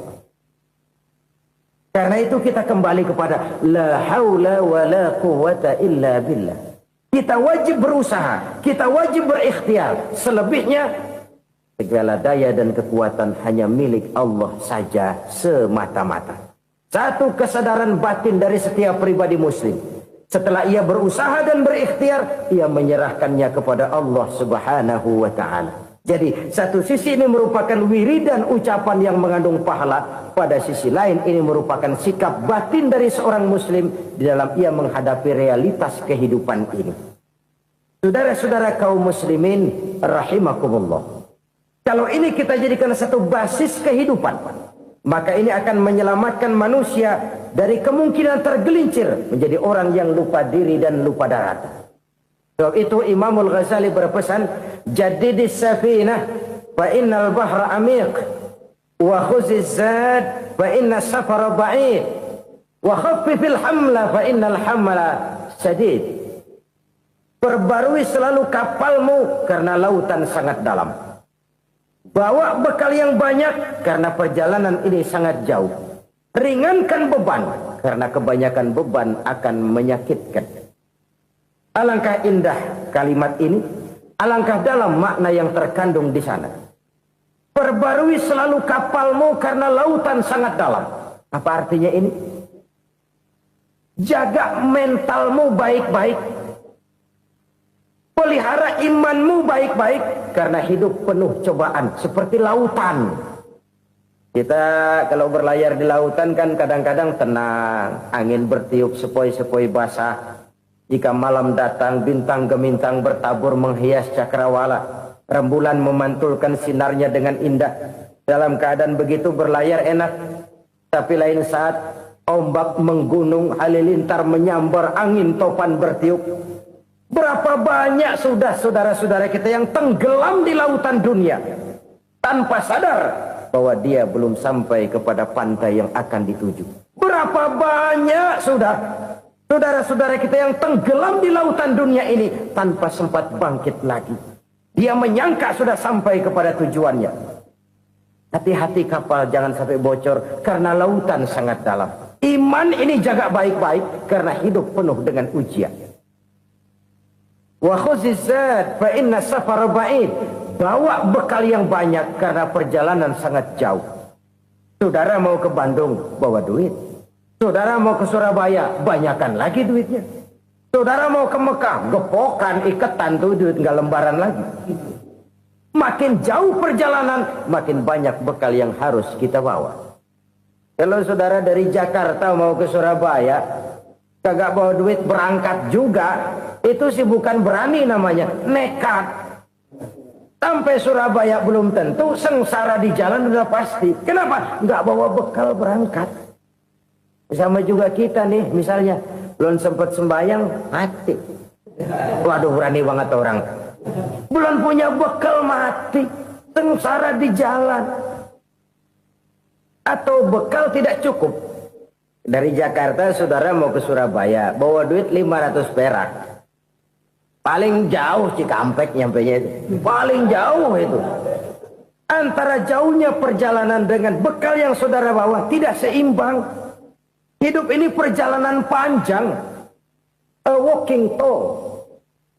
Karena itu kita kembali kepada la haula wa la quwwata illa billah. Kita wajib berusaha, kita wajib berikhtiar. Selebihnya, segala daya dan kekuatan hanya milik Allah saja semata-mata. Satu kesadaran batin dari setiap pribadi muslim. Setelah ia berusaha dan berikhtiar, ia menyerahkannya kepada Allah Subhanahu wa ta'ala. Jadi, satu sisi ini merupakan wiridan ucapan yang mengandung pahala. Pada sisi lain, ini merupakan sikap batin dari seorang muslim di dalam ia menghadapi realitas kehidupan ini. Saudara-saudara kaum muslimin rahimakumullah. Kalau ini kita jadikan satu basis kehidupan, maka ini akan menyelamatkan manusia dari kemungkinan tergelincir menjadi orang yang lupa diri dan lupa darat. Sebab itu Imamul Ghazali berpesan, jadidis safinah fa innal bahra amiq wa khuziz zad fa inna safara ba'id wa khaffifil hamla fa innal hamla sadid. Perbarui selalu kapalmu karena lautan sangat dalam. Bawa bekal yang banyak karena perjalanan ini sangat jauh. Ringankan beban karena kebanyakan beban akan menyakitkan. Alangkah indah kalimat ini, alangkah dalam makna yang terkandung di sana. Perbarui selalu kapalmu karena lautan sangat dalam. Apa artinya ini? Jaga mentalmu baik-baik. Pelihara imanmu baik-baik karena hidup penuh cobaan seperti lautan. Kita kalau berlayar di lautan kan kadang-kadang tenang, angin bertiup sepoi-sepoi basah. Jika malam datang bintang gemintang bertabur menghias cakrawala. Rembulan memantulkan sinarnya dengan indah. Dalam keadaan begitu berlayar enak. Tapi lain saat ombak menggunung, halilintar menyambar, angin topan bertiup. Berapa banyak sudah saudara-saudara kita yang tenggelam di lautan dunia tanpa sadar bahwa dia belum sampai kepada pantai yang akan dituju. Berapa banyak sudah saudara-saudara kita yang tenggelam di lautan dunia ini tanpa sempat bangkit lagi. Dia menyangka sudah sampai kepada tujuannya. Hati-hati kapal jangan sampai bocor karena lautan sangat dalam. Iman ini jaga baik-baik karena hidup penuh dengan ujian. Wa khuzizat fa inna safar ba'id. Bawa bekal yang banyak karena perjalanan sangat jauh. Saudara mau ke Bandung, bawa duit. Saudara mau ke Surabaya, banyakan lagi duitnya. Saudara mau ke Mekah, gepokan, iketan tuh duit nggak lembaran lagi. Makin jauh perjalanan, makin banyak bekal yang harus kita bawa. Kalau saudara dari Jakarta mau ke Surabaya, kagak bawa duit berangkat juga, itu sih bukan berani namanya, nekat. Sampai Surabaya belum tentu, sengsara di jalan udah pasti. Kenapa? Nggak bawa bekal berangkat. Sama juga kita nih, misalnya belum sempat sembahyang, mati. Waduh, berani banget orang. Belum punya bekal, mati. Sengsara di jalan. Atau bekal tidak cukup. Dari Jakarta saudara mau ke Surabaya, bawa duit 500 perak. Paling jauh Cikampek nyampenya itu. Paling jauh itu. Antara jauhnya perjalanan dengan bekal yang saudara bawa tidak seimbang. Hidup ini perjalanan panjang. A walking tour.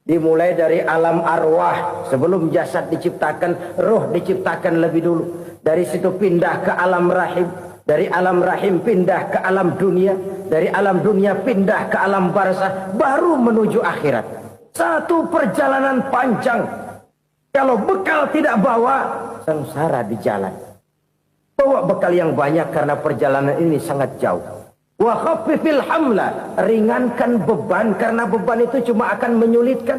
Dimulai dari alam arwah. Sebelum jasad diciptakan, roh diciptakan lebih dulu. Dari situ pindah ke alam rahim. Dari alam rahim pindah ke alam dunia. Dari alam dunia pindah ke alam barzah. Baru menuju akhirat. Satu perjalanan panjang. Kalau bekal tidak bawa, sengsara di jalan. Bawa bekal yang banyak karena perjalanan ini sangat jauh. Wa khaffifil hamla, ringankan beban karena beban itu cuma akan menyulitkan.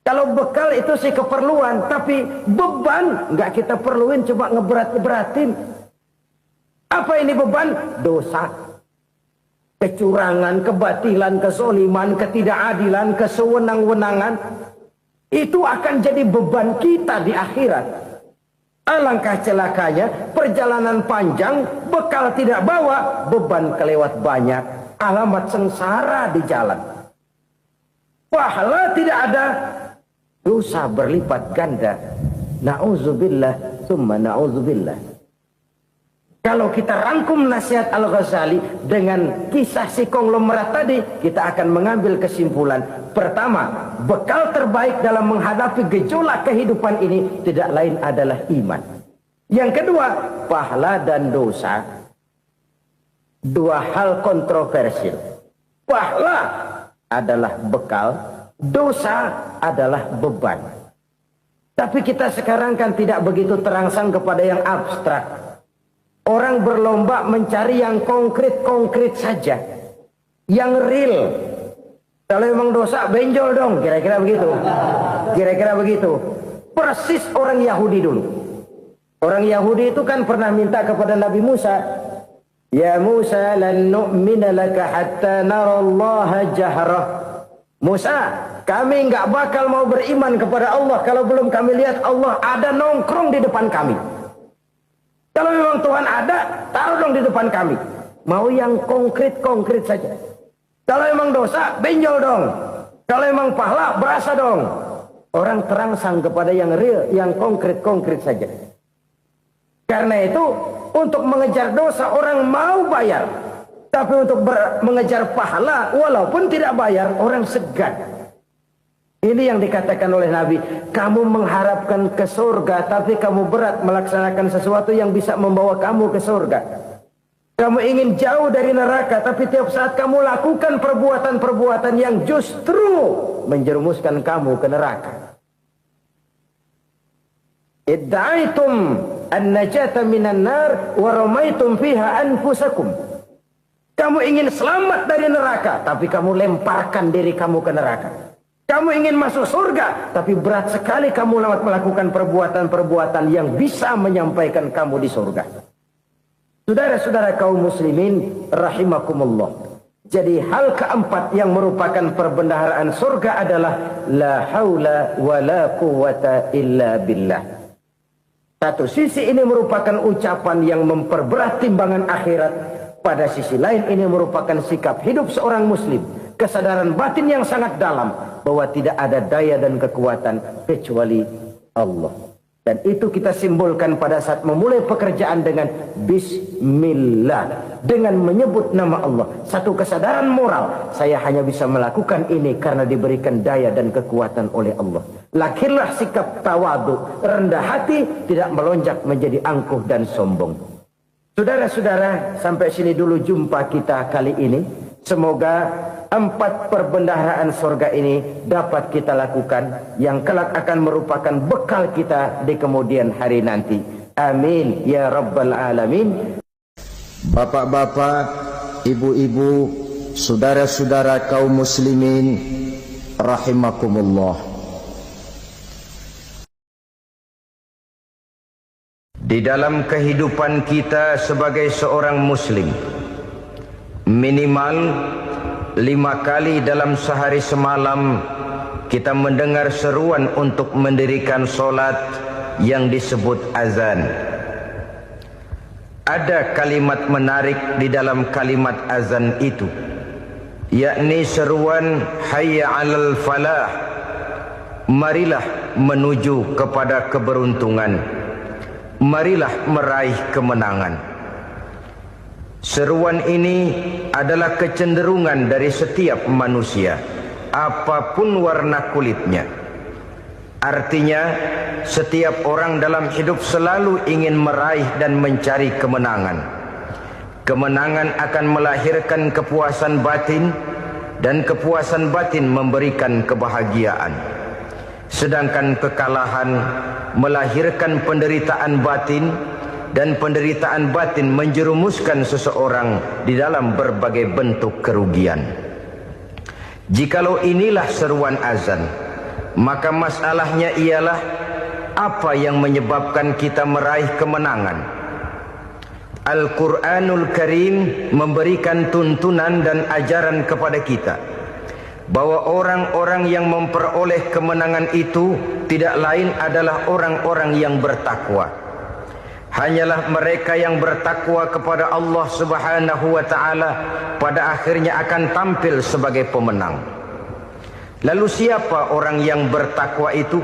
Kalau bekal itu sih keperluan, tapi beban nggak kita perluin, cuma ngeberat-beratin. Apa ini beban? Dosa. Kecurangan, kebatilan, kesoliman, ketidakadilan, kesewenang-wenangan. Itu akan jadi beban kita di akhirat. Alangkah celakanya, perjalanan panjang, bekal tidak bawa, beban kelewat banyak. Alamat sengsara di jalan. Pahala tidak ada, dosa berlipat ganda. Na'udzubillah, summa na'udzubillah. Kalau kita rangkum nasihat Al-Ghazali dengan kisah si konglomerat tadi, kita akan mengambil kesimpulan. Pertama, bekal terbaik dalam menghadapi gejolak kehidupan ini tidak lain adalah iman. Yang kedua, pahala dan dosa. Dua hal kontroversial. Pahala adalah bekal, dosa adalah beban. Tapi kita sekarang kan tidak begitu terangsang kepada yang abstrak. Orang berlomba mencari yang konkret-konkret saja. Yang real. Kalau memang dosa, benjol dong. Kira-kira begitu. Kira-kira begitu. Persis orang Yahudi dulu. Orang Yahudi itu kan pernah minta kepada Nabi Musa. Ya Musa, lan nu'mina laka hatta narallaha jahrah. Musa, kami nggak bakal mau beriman kepada Allah kalau belum kami lihat Allah ada nongkrong di depan kami. Kalau memang Tuhan ada, taruh dong di depan kami. Mau yang konkret-konkret saja. Kalau memang dosa, benjol dong. Kalau memang pahala, berasa dong. Orang terangsang kepada yang real, yang konkret-konkret saja. Karena itu, untuk mengejar dosa, orang mau bayar. Tapi untuk mengejar pahala, walaupun tidak bayar, orang segan. Ini yang dikatakan oleh Nabi, kamu mengharapkan ke surga, tapi kamu berat melaksanakan sesuatu yang bisa membawa kamu ke surga. Kamu ingin jauh dari neraka, tapi tiap saat kamu lakukan perbuatan-perbuatan yang justru menjerumuskan kamu ke neraka. Idda'aitum an-najata minan nar wa ramaitum fiha anfusakum. Kamu ingin selamat dari neraka, tapi kamu lemparkan diri kamu ke neraka. Kamu ingin masuk surga, tapi berat sekali kamu melakukan perbuatan-perbuatan yang bisa menyampaikan kamu di surga. Saudara-saudara kaum muslimin rahimakumullah. Jadi hal keempat yang merupakan perbendaharaan surga adalah la haula wa la quwata illa billah. Satu sisi ini merupakan ucapan yang memperberat timbangan akhirat. Pada sisi lain ini merupakan sikap hidup seorang muslim. Kesadaran batin yang sangat dalam bahwa tidak ada daya dan kekuatan kecuali Allah. Dan itu kita simbolkan pada saat memulai pekerjaan dengan Bismillah. Dengan menyebut nama Allah. Satu kesadaran moral. Saya hanya bisa melakukan ini karena diberikan daya dan kekuatan oleh Allah. Lahirlah sikap tawadu, rendah hati, tidak melonjak menjadi angkuh dan sombong. Saudara-saudara, sampai sini dulu jumpa kita kali ini. Semoga 4 perbendaharaan surga ini dapat kita lakukan, yang kelak akan merupakan bekal kita di kemudian hari nanti. Amin ya rabbal alamin. Bapak-bapak, ibu-ibu, saudara-saudara kaum muslimin rahimakumullah. Di dalam kehidupan kita sebagai seorang muslim, minimal 5 kali dalam sehari semalam kita mendengar seruan untuk mendirikan solat yang disebut azan. Ada kalimat menarik di dalam kalimat azan itu, yakni seruan hayya 'alal falah, marilah menuju kepada keberuntungan, marilah meraih kemenangan. Seruan ini adalah kecenderungan dari setiap manusia, apapun warna kulitnya. Artinya, setiap orang dalam hidup selalu ingin meraih dan mencari kemenangan. Kemenangan akan melahirkan kepuasan batin, dan kepuasan batin memberikan kebahagiaan. Sedangkan kekalahan melahirkan penderitaan batin, dan penderitaan batin menjerumuskan seseorang di dalam berbagai bentuk kerugian. Jikalau inilah seruan azan, maka masalahnya ialah apa yang menyebabkan kita meraih kemenangan. Al-Quranul Karim memberikan tuntunan dan ajaran kepada kita bahwa orang-orang yang memperoleh kemenangan itu tidak lain adalah orang-orang yang bertakwa. Hanyalah mereka yang bertakwa kepada Allah Subhanahu wa ta'ala pada akhirnya akan tampil sebagai pemenang. Lalu siapa orang yang bertakwa itu?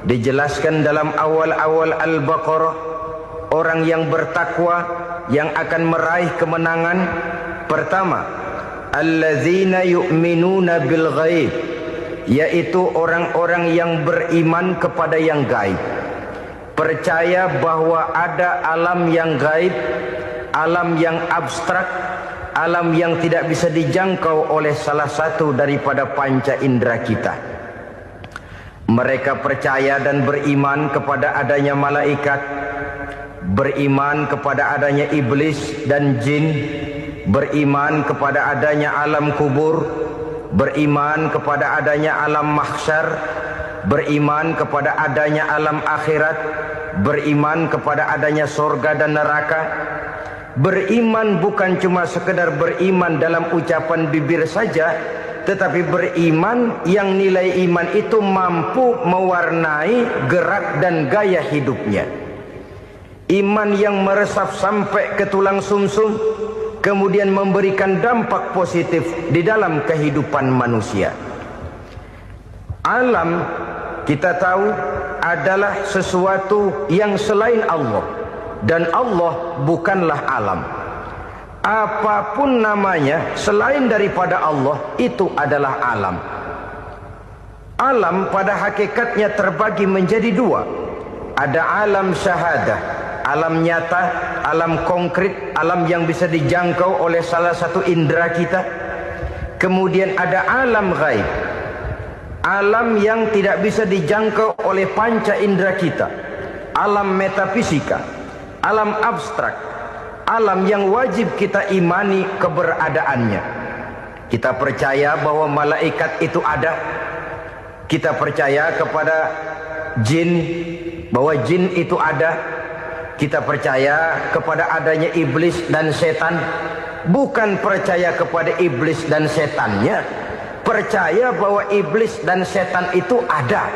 Dijelaskan dalam awal-awal Al-Baqarah, orang yang bertakwa yang akan meraih kemenangan. Pertama, allazina yu'minuna bil ghaib, yaitu orang-orang yang beriman kepada yang gaib. Percaya bahwa ada alam yang gaib, alam yang abstrak, alam yang tidak bisa dijangkau oleh salah satu daripada panca indera kita. Mereka percaya dan beriman kepada adanya malaikat, beriman kepada adanya iblis dan jin, beriman kepada adanya alam kubur, beriman kepada adanya alam mahsyar, beriman kepada adanya alam akhirat, beriman kepada adanya surga dan neraka. Beriman bukan cuma sekedar beriman dalam ucapan bibir saja, tetapi beriman yang nilai iman itu mampu mewarnai gerak dan gaya hidupnya. Iman yang meresap sampai ke tulang sumsum, kemudian memberikan dampak positif di dalam kehidupan manusia. Alam, kita tahu, adalah sesuatu yang selain Allah, dan Allah bukanlah alam. Apapun namanya selain daripada Allah, itu adalah alam. Alam pada hakikatnya terbagi menjadi 2. Ada alam syahadah, alam nyata, alam konkret, alam yang bisa dijangkau oleh salah satu indera kita. Kemudian ada alam ghaib, alam yang tidak bisa dijangkau oleh panca indera kita, alam metafisika, alam abstrak, alam yang wajib kita imani keberadaannya. Kita percaya bahwa malaikat itu ada, Kita percaya kepada jin, bahwa jin itu ada. Kita percaya kepada adanya iblis dan setan. Bukan percaya kepada iblis dan setannya, percaya bahwa iblis dan setan itu ada.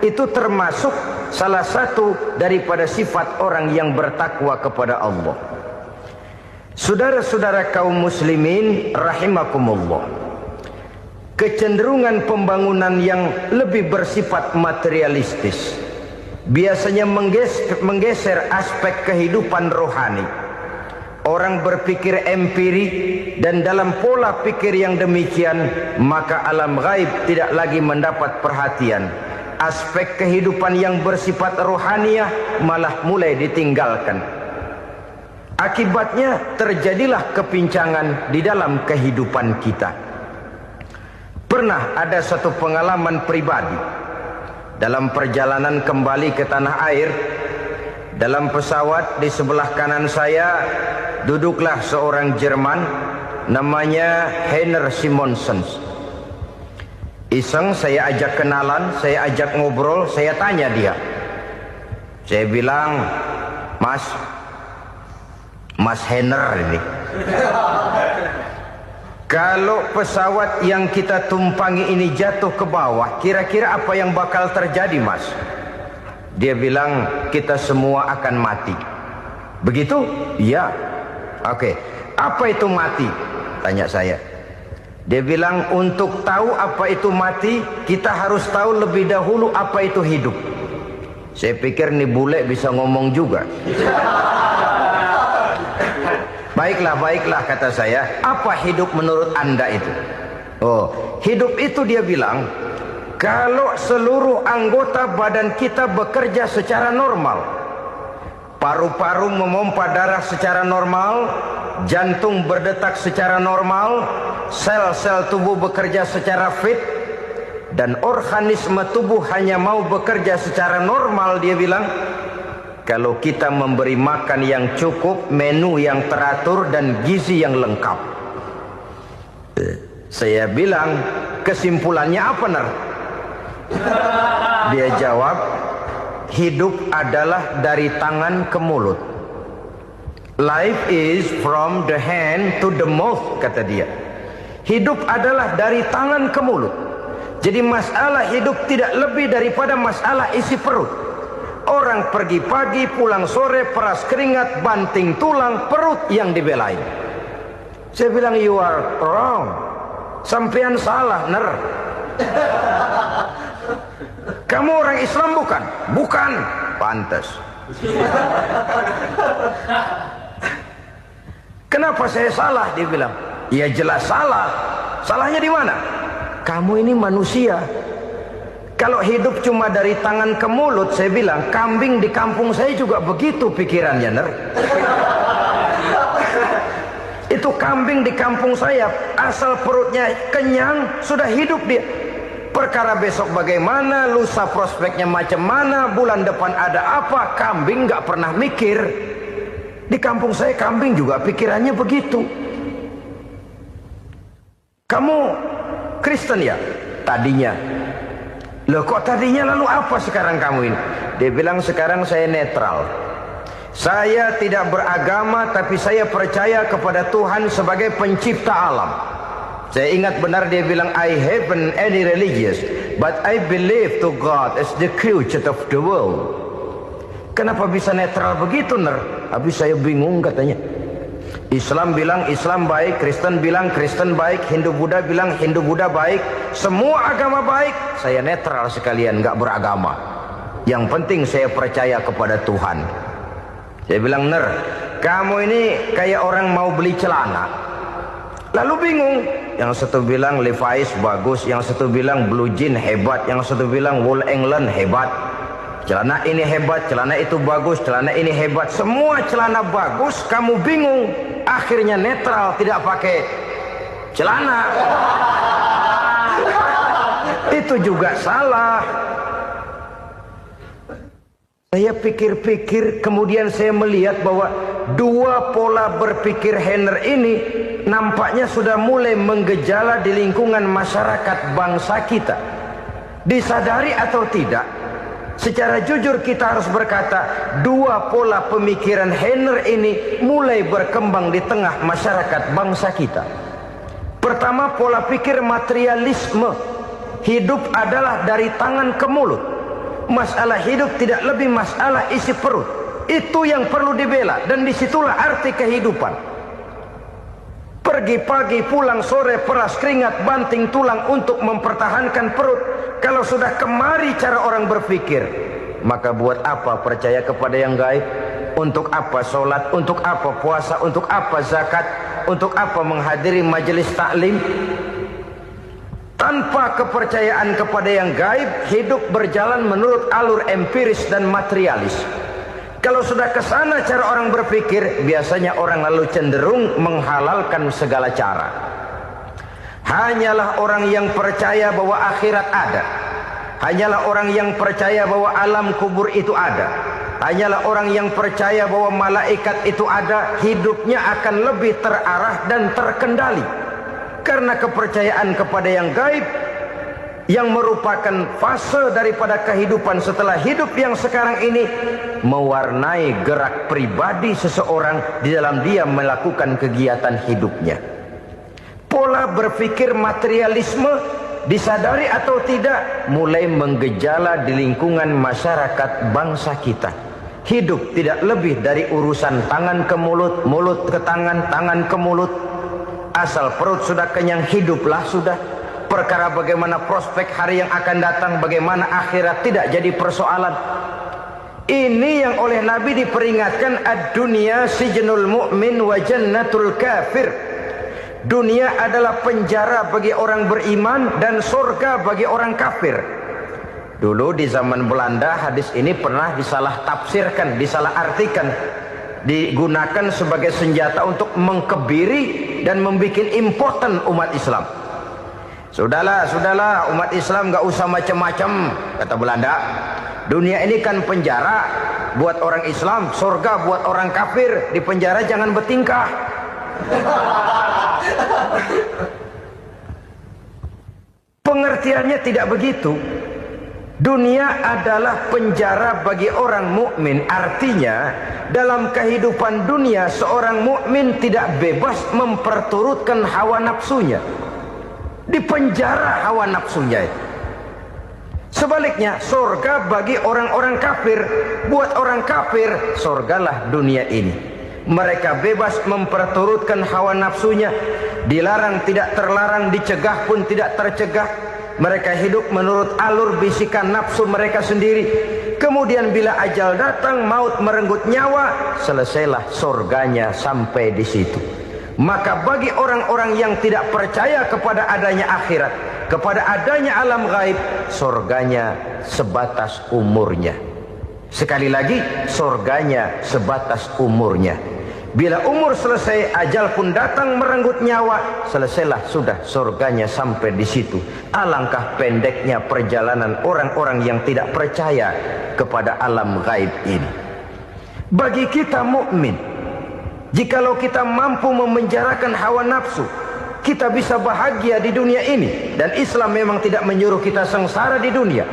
Itu termasuk salah satu daripada sifat orang yang bertakwa kepada Allah. Saudara-saudara kaum muslimin rahimakumullah, kecenderungan pembangunan yang lebih bersifat materialistis biasanya menggeser aspek kehidupan rohani. Orang berpikir empiri, dan dalam pola pikir yang demikian maka alam gaib tidak lagi mendapat perhatian. Aspek kehidupan yang bersifat rohaniah malah mulai ditinggalkan. Akibatnya terjadilah kepincangan di dalam kehidupan kita. Pernah ada satu pengalaman pribadi dalam perjalanan kembali ke tanah air. Dalam pesawat di sebelah kanan saya duduklah seorang Jerman namanya Heiner Simonsen. Iseng saya ajak kenalan, saya ajak ngobrol, saya tanya dia. Saya bilang, Mas Heiner ini, kalau pesawat yang kita tumpangi ini jatuh ke bawah, kira-kira apa yang bakal terjadi, Mas? Dia bilang, kita semua akan mati. Begitu? Iya. Oke. Apa itu mati? Tanya saya. Dia bilang, untuk tahu apa itu mati, kita harus tahu lebih dahulu apa itu hidup. Saya pikir nih bule bisa ngomong juga. Baiklah kata saya. Apa hidup menurut Anda itu? Oh, hidup itu dia bilang, kalau seluruh anggota badan kita bekerja secara normal, paru-paru memompa darah secara normal, jantung berdetak secara normal, sel-sel tubuh bekerja secara fit, dan organisme tubuh hanya mau bekerja secara normal, dia bilang, kalau kita memberi makan yang cukup, menu yang teratur, dan gizi yang lengkap. Saya bilang, kesimpulannya apa, Ner? Dia jawab, hidup adalah dari tangan ke mulut. Life is from the hand to the mouth, kata dia. Hidup adalah dari tangan ke mulut. Jadi masalah hidup tidak lebih daripada masalah isi perut. Orang pergi pagi, pulang sore, peras keringat, banting tulang, perut yang dibelain. Saya bilang, you are wrong. Sampean salah, Ner. Kamu orang Islam bukan? Bukan. Pantas. Kenapa saya salah? Dia bilang. Ya jelas salah. Salahnya di mana? Kamu ini manusia. Kalau hidup cuma dari tangan ke mulut, saya bilang, kambing di kampung saya juga begitu pikirannya, Ner. Itu kambing di kampung saya, asal perutnya kenyang, sudah hidup dia. Perkara besok bagaimana, lusa prospeknya macam mana, bulan depan ada apa, kambing nggak pernah mikir. Di kampung saya kambing juga pikirannya begitu. Kamu Kristen ya? Tadinya. Loh kok tadinya, lalu apa sekarang kamu ini? Dia bilang, sekarang saya netral. Saya tidak beragama, tapi saya percaya kepada Tuhan sebagai pencipta alam. Saya ingat benar dia bilang, I haven't any religious, but I believe to God as the creator of the world. Kenapa bisa netral begitu, Ner? Habis saya bingung katanya. Islam bilang Islam baik, Kristen bilang Kristen baik, Hindu Buddha bilang Hindu Buddha baik, semua agama baik. Saya netral sekalian, nggak beragama. Yang penting saya percaya kepada Tuhan. Saya bilang, Ner, kamu ini kayak orang mau beli celana, lalu bingung. Yang satu bilang Levi's bagus, yang satu bilang Blue Jean hebat, yang satu bilang Wool England hebat. Celana ini hebat, celana itu bagus, celana ini hebat. Semua celana bagus, kamu bingung. Akhirnya netral, tidak pakai celana. Itu juga salah. Saya pikir-pikir, kemudian saya melihat bahwa dua pola berpikir Heiner ini nampaknya sudah mulai menggejala di lingkungan masyarakat bangsa kita. Disadari atau tidak, secara jujur kita harus berkata, dua pola pemikiran Henner ini mulai berkembang di tengah masyarakat bangsa kita. Pertama, pola pikir materialisme. Hidup adalah dari tangan ke mulut. Masalah hidup tidak lebih masalah isi perut. Itu yang perlu dibela, dan disitulah arti kehidupan. Pergi pagi, pulang sore, peras keringat, banting tulang untuk mempertahankan perut. Kalau sudah kemari cara orang berpikir, maka buat apa percaya kepada yang gaib? Untuk apa sholat? Untuk apa puasa? Untuk apa zakat? Untuk apa menghadiri majelis taklim? Tanpa kepercayaan kepada yang gaib, hidup berjalan menurut alur empiris dan materialis. Kalau sudah ke sana cara orang berpikir, biasanya orang lalu cenderung menghalalkan segala cara. Hanyalah orang yang percaya bahwa akhirat ada. Hanyalah orang yang percaya bahwa alam kubur itu ada. Hanyalah orang yang percaya bahwa malaikat itu ada, hidupnya akan lebih terarah dan terkendali. Karena kepercayaan kepada yang gaib, yang merupakan fase daripada kehidupan setelah hidup yang sekarang ini, mewarnai gerak pribadi seseorang di dalam dia melakukan kegiatan hidupnya. Pola berpikir materialisme, disadari atau tidak, mulai menggejala di lingkungan masyarakat bangsa kita. Hidup tidak lebih dari urusan tangan ke mulut, mulut ke tangan, tangan ke mulut. Asal perut sudah kenyang, hiduplah sudah. Perkara bagaimana prospek hari yang akan datang, bagaimana akhirat, tidak jadi persoalan. Ini yang oleh Nabi diperingatkan, ad-dunya sijnul mu'min wa jannatul kafir. Dunia adalah penjara bagi orang beriman dan surga bagi orang kafir. Dulu di zaman Belanda hadis ini pernah disalah tafsirkan, disalah artikan, digunakan sebagai senjata untuk mengkebiri dan membuat impoten umat Islam. Sudahlah umat Islam gak usah macam-macam, kata Belanda. Dunia ini kan penjara buat orang Islam, surga buat orang kafir. Di penjara jangan bertingkah. Pengertiannya tidak begitu. Dunia adalah penjara bagi orang mukmin. Artinya dalam kehidupan dunia seorang mukmin tidak bebas memperturutkan hawa nafsunya. Di penjara hawa nafsunya itu. Sebaliknya surga bagi orang-orang kafir. Buat orang kafir surgalah dunia ini. Mereka bebas memperturutkan hawa nafsunya. Dilarang tidak terlarang, dicegah pun tidak tercegah. Mereka hidup menurut alur bisikan nafsu mereka sendiri. Kemudian bila ajal datang, maut merenggut nyawa, selesailah surganya sampai di situ. Maka bagi orang-orang yang tidak percaya kepada adanya akhirat, kepada adanya alam gaib, surganya sebatas umurnya. Sekali lagi, surganya sebatas umurnya. Bila umur selesai, ajal pun datang merenggut nyawa, selesailah sudah surganya sampai di situ. Alangkah pendeknya perjalanan orang-orang yang tidak percaya kepada alam gaib ini. Bagi kita mukmin, jikalau kita mampu memenjarakan hawa nafsu, kita bisa bahagia di dunia ini. Dan Islam memang tidak menyuruh kita sengsara di dunia.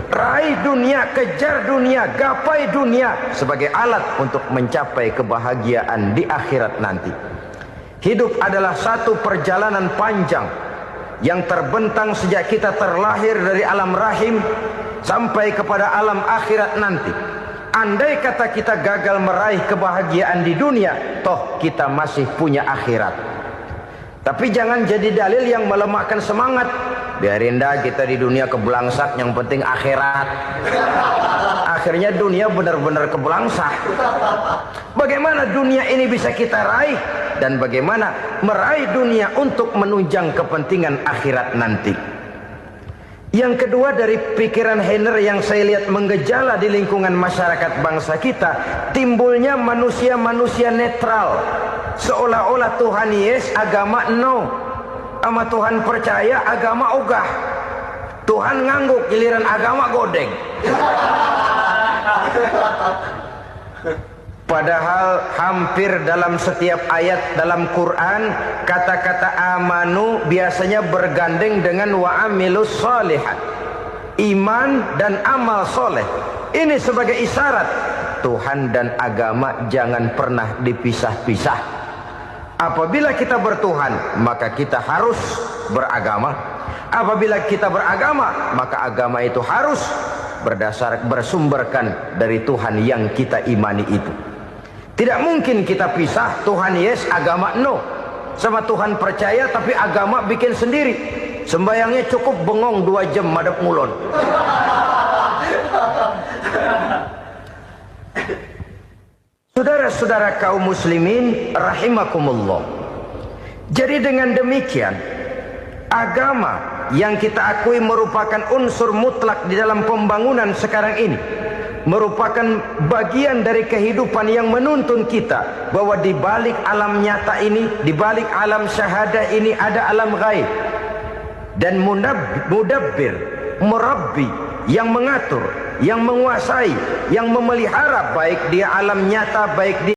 Raih dunia, kejar dunia, gapai dunia sebagai alat untuk mencapai kebahagiaan di akhirat nanti. Hidup adalah satu perjalanan panjang yang terbentang sejak kita terlahir dari alam rahim sampai kepada alam akhirat nanti. Andai kata kita gagal meraih kebahagiaan di dunia, toh kita masih punya akhirat. Tapi jangan jadi dalil yang melemahkan semangat. Biarin dah kita di dunia kebelangsat, yang penting akhirat. Akhirnya dunia benar-benar kebelangsat. Bagaimana dunia ini bisa kita raih, dan bagaimana meraih dunia untuk menunjang kepentingan akhirat nanti. Yang kedua dari pikiran Henner yang saya lihat menggejala di lingkungan masyarakat bangsa kita, timbulnya manusia-manusia netral. Seolah-olah Tuhan yes, agama no. Sama Tuhan percaya, agama ogah. Tuhan ngangguk, giliran agama godeng. Padahal hampir dalam setiap ayat dalam Quran, kata-kata amanu biasanya bergandeng dengan wa amilus shalihat. iman dan amal soleh. Ini sebagai isyarat Tuhan dan agama jangan pernah dipisah-pisah. Apabila kita bertuhan, maka kita harus beragama. Apabila kita beragama, maka agama itu harus bersumberkan dari Tuhan yang kita imani itu. Tidak mungkin kita pisah, Tuhan yes, agama no. Sama Tuhan percaya tapi agama bikin sendiri. Sembayangnya cukup bengong 2 jam madep ngulon. Saudara-saudara kaum muslimin rahimakumullah. Jadi dengan demikian, agama yang kita akui merupakan unsur mutlak di dalam pembangunan sekarang ini, merupakan bagian dari kehidupan yang menuntun kita bahwa di balik alam nyata ini, di balik alam syahadah ini ada alam gaib. Dan mudabbir, murabbi, yang mengatur, yang menguasai, yang memelihara baik dia alam nyata, baik dia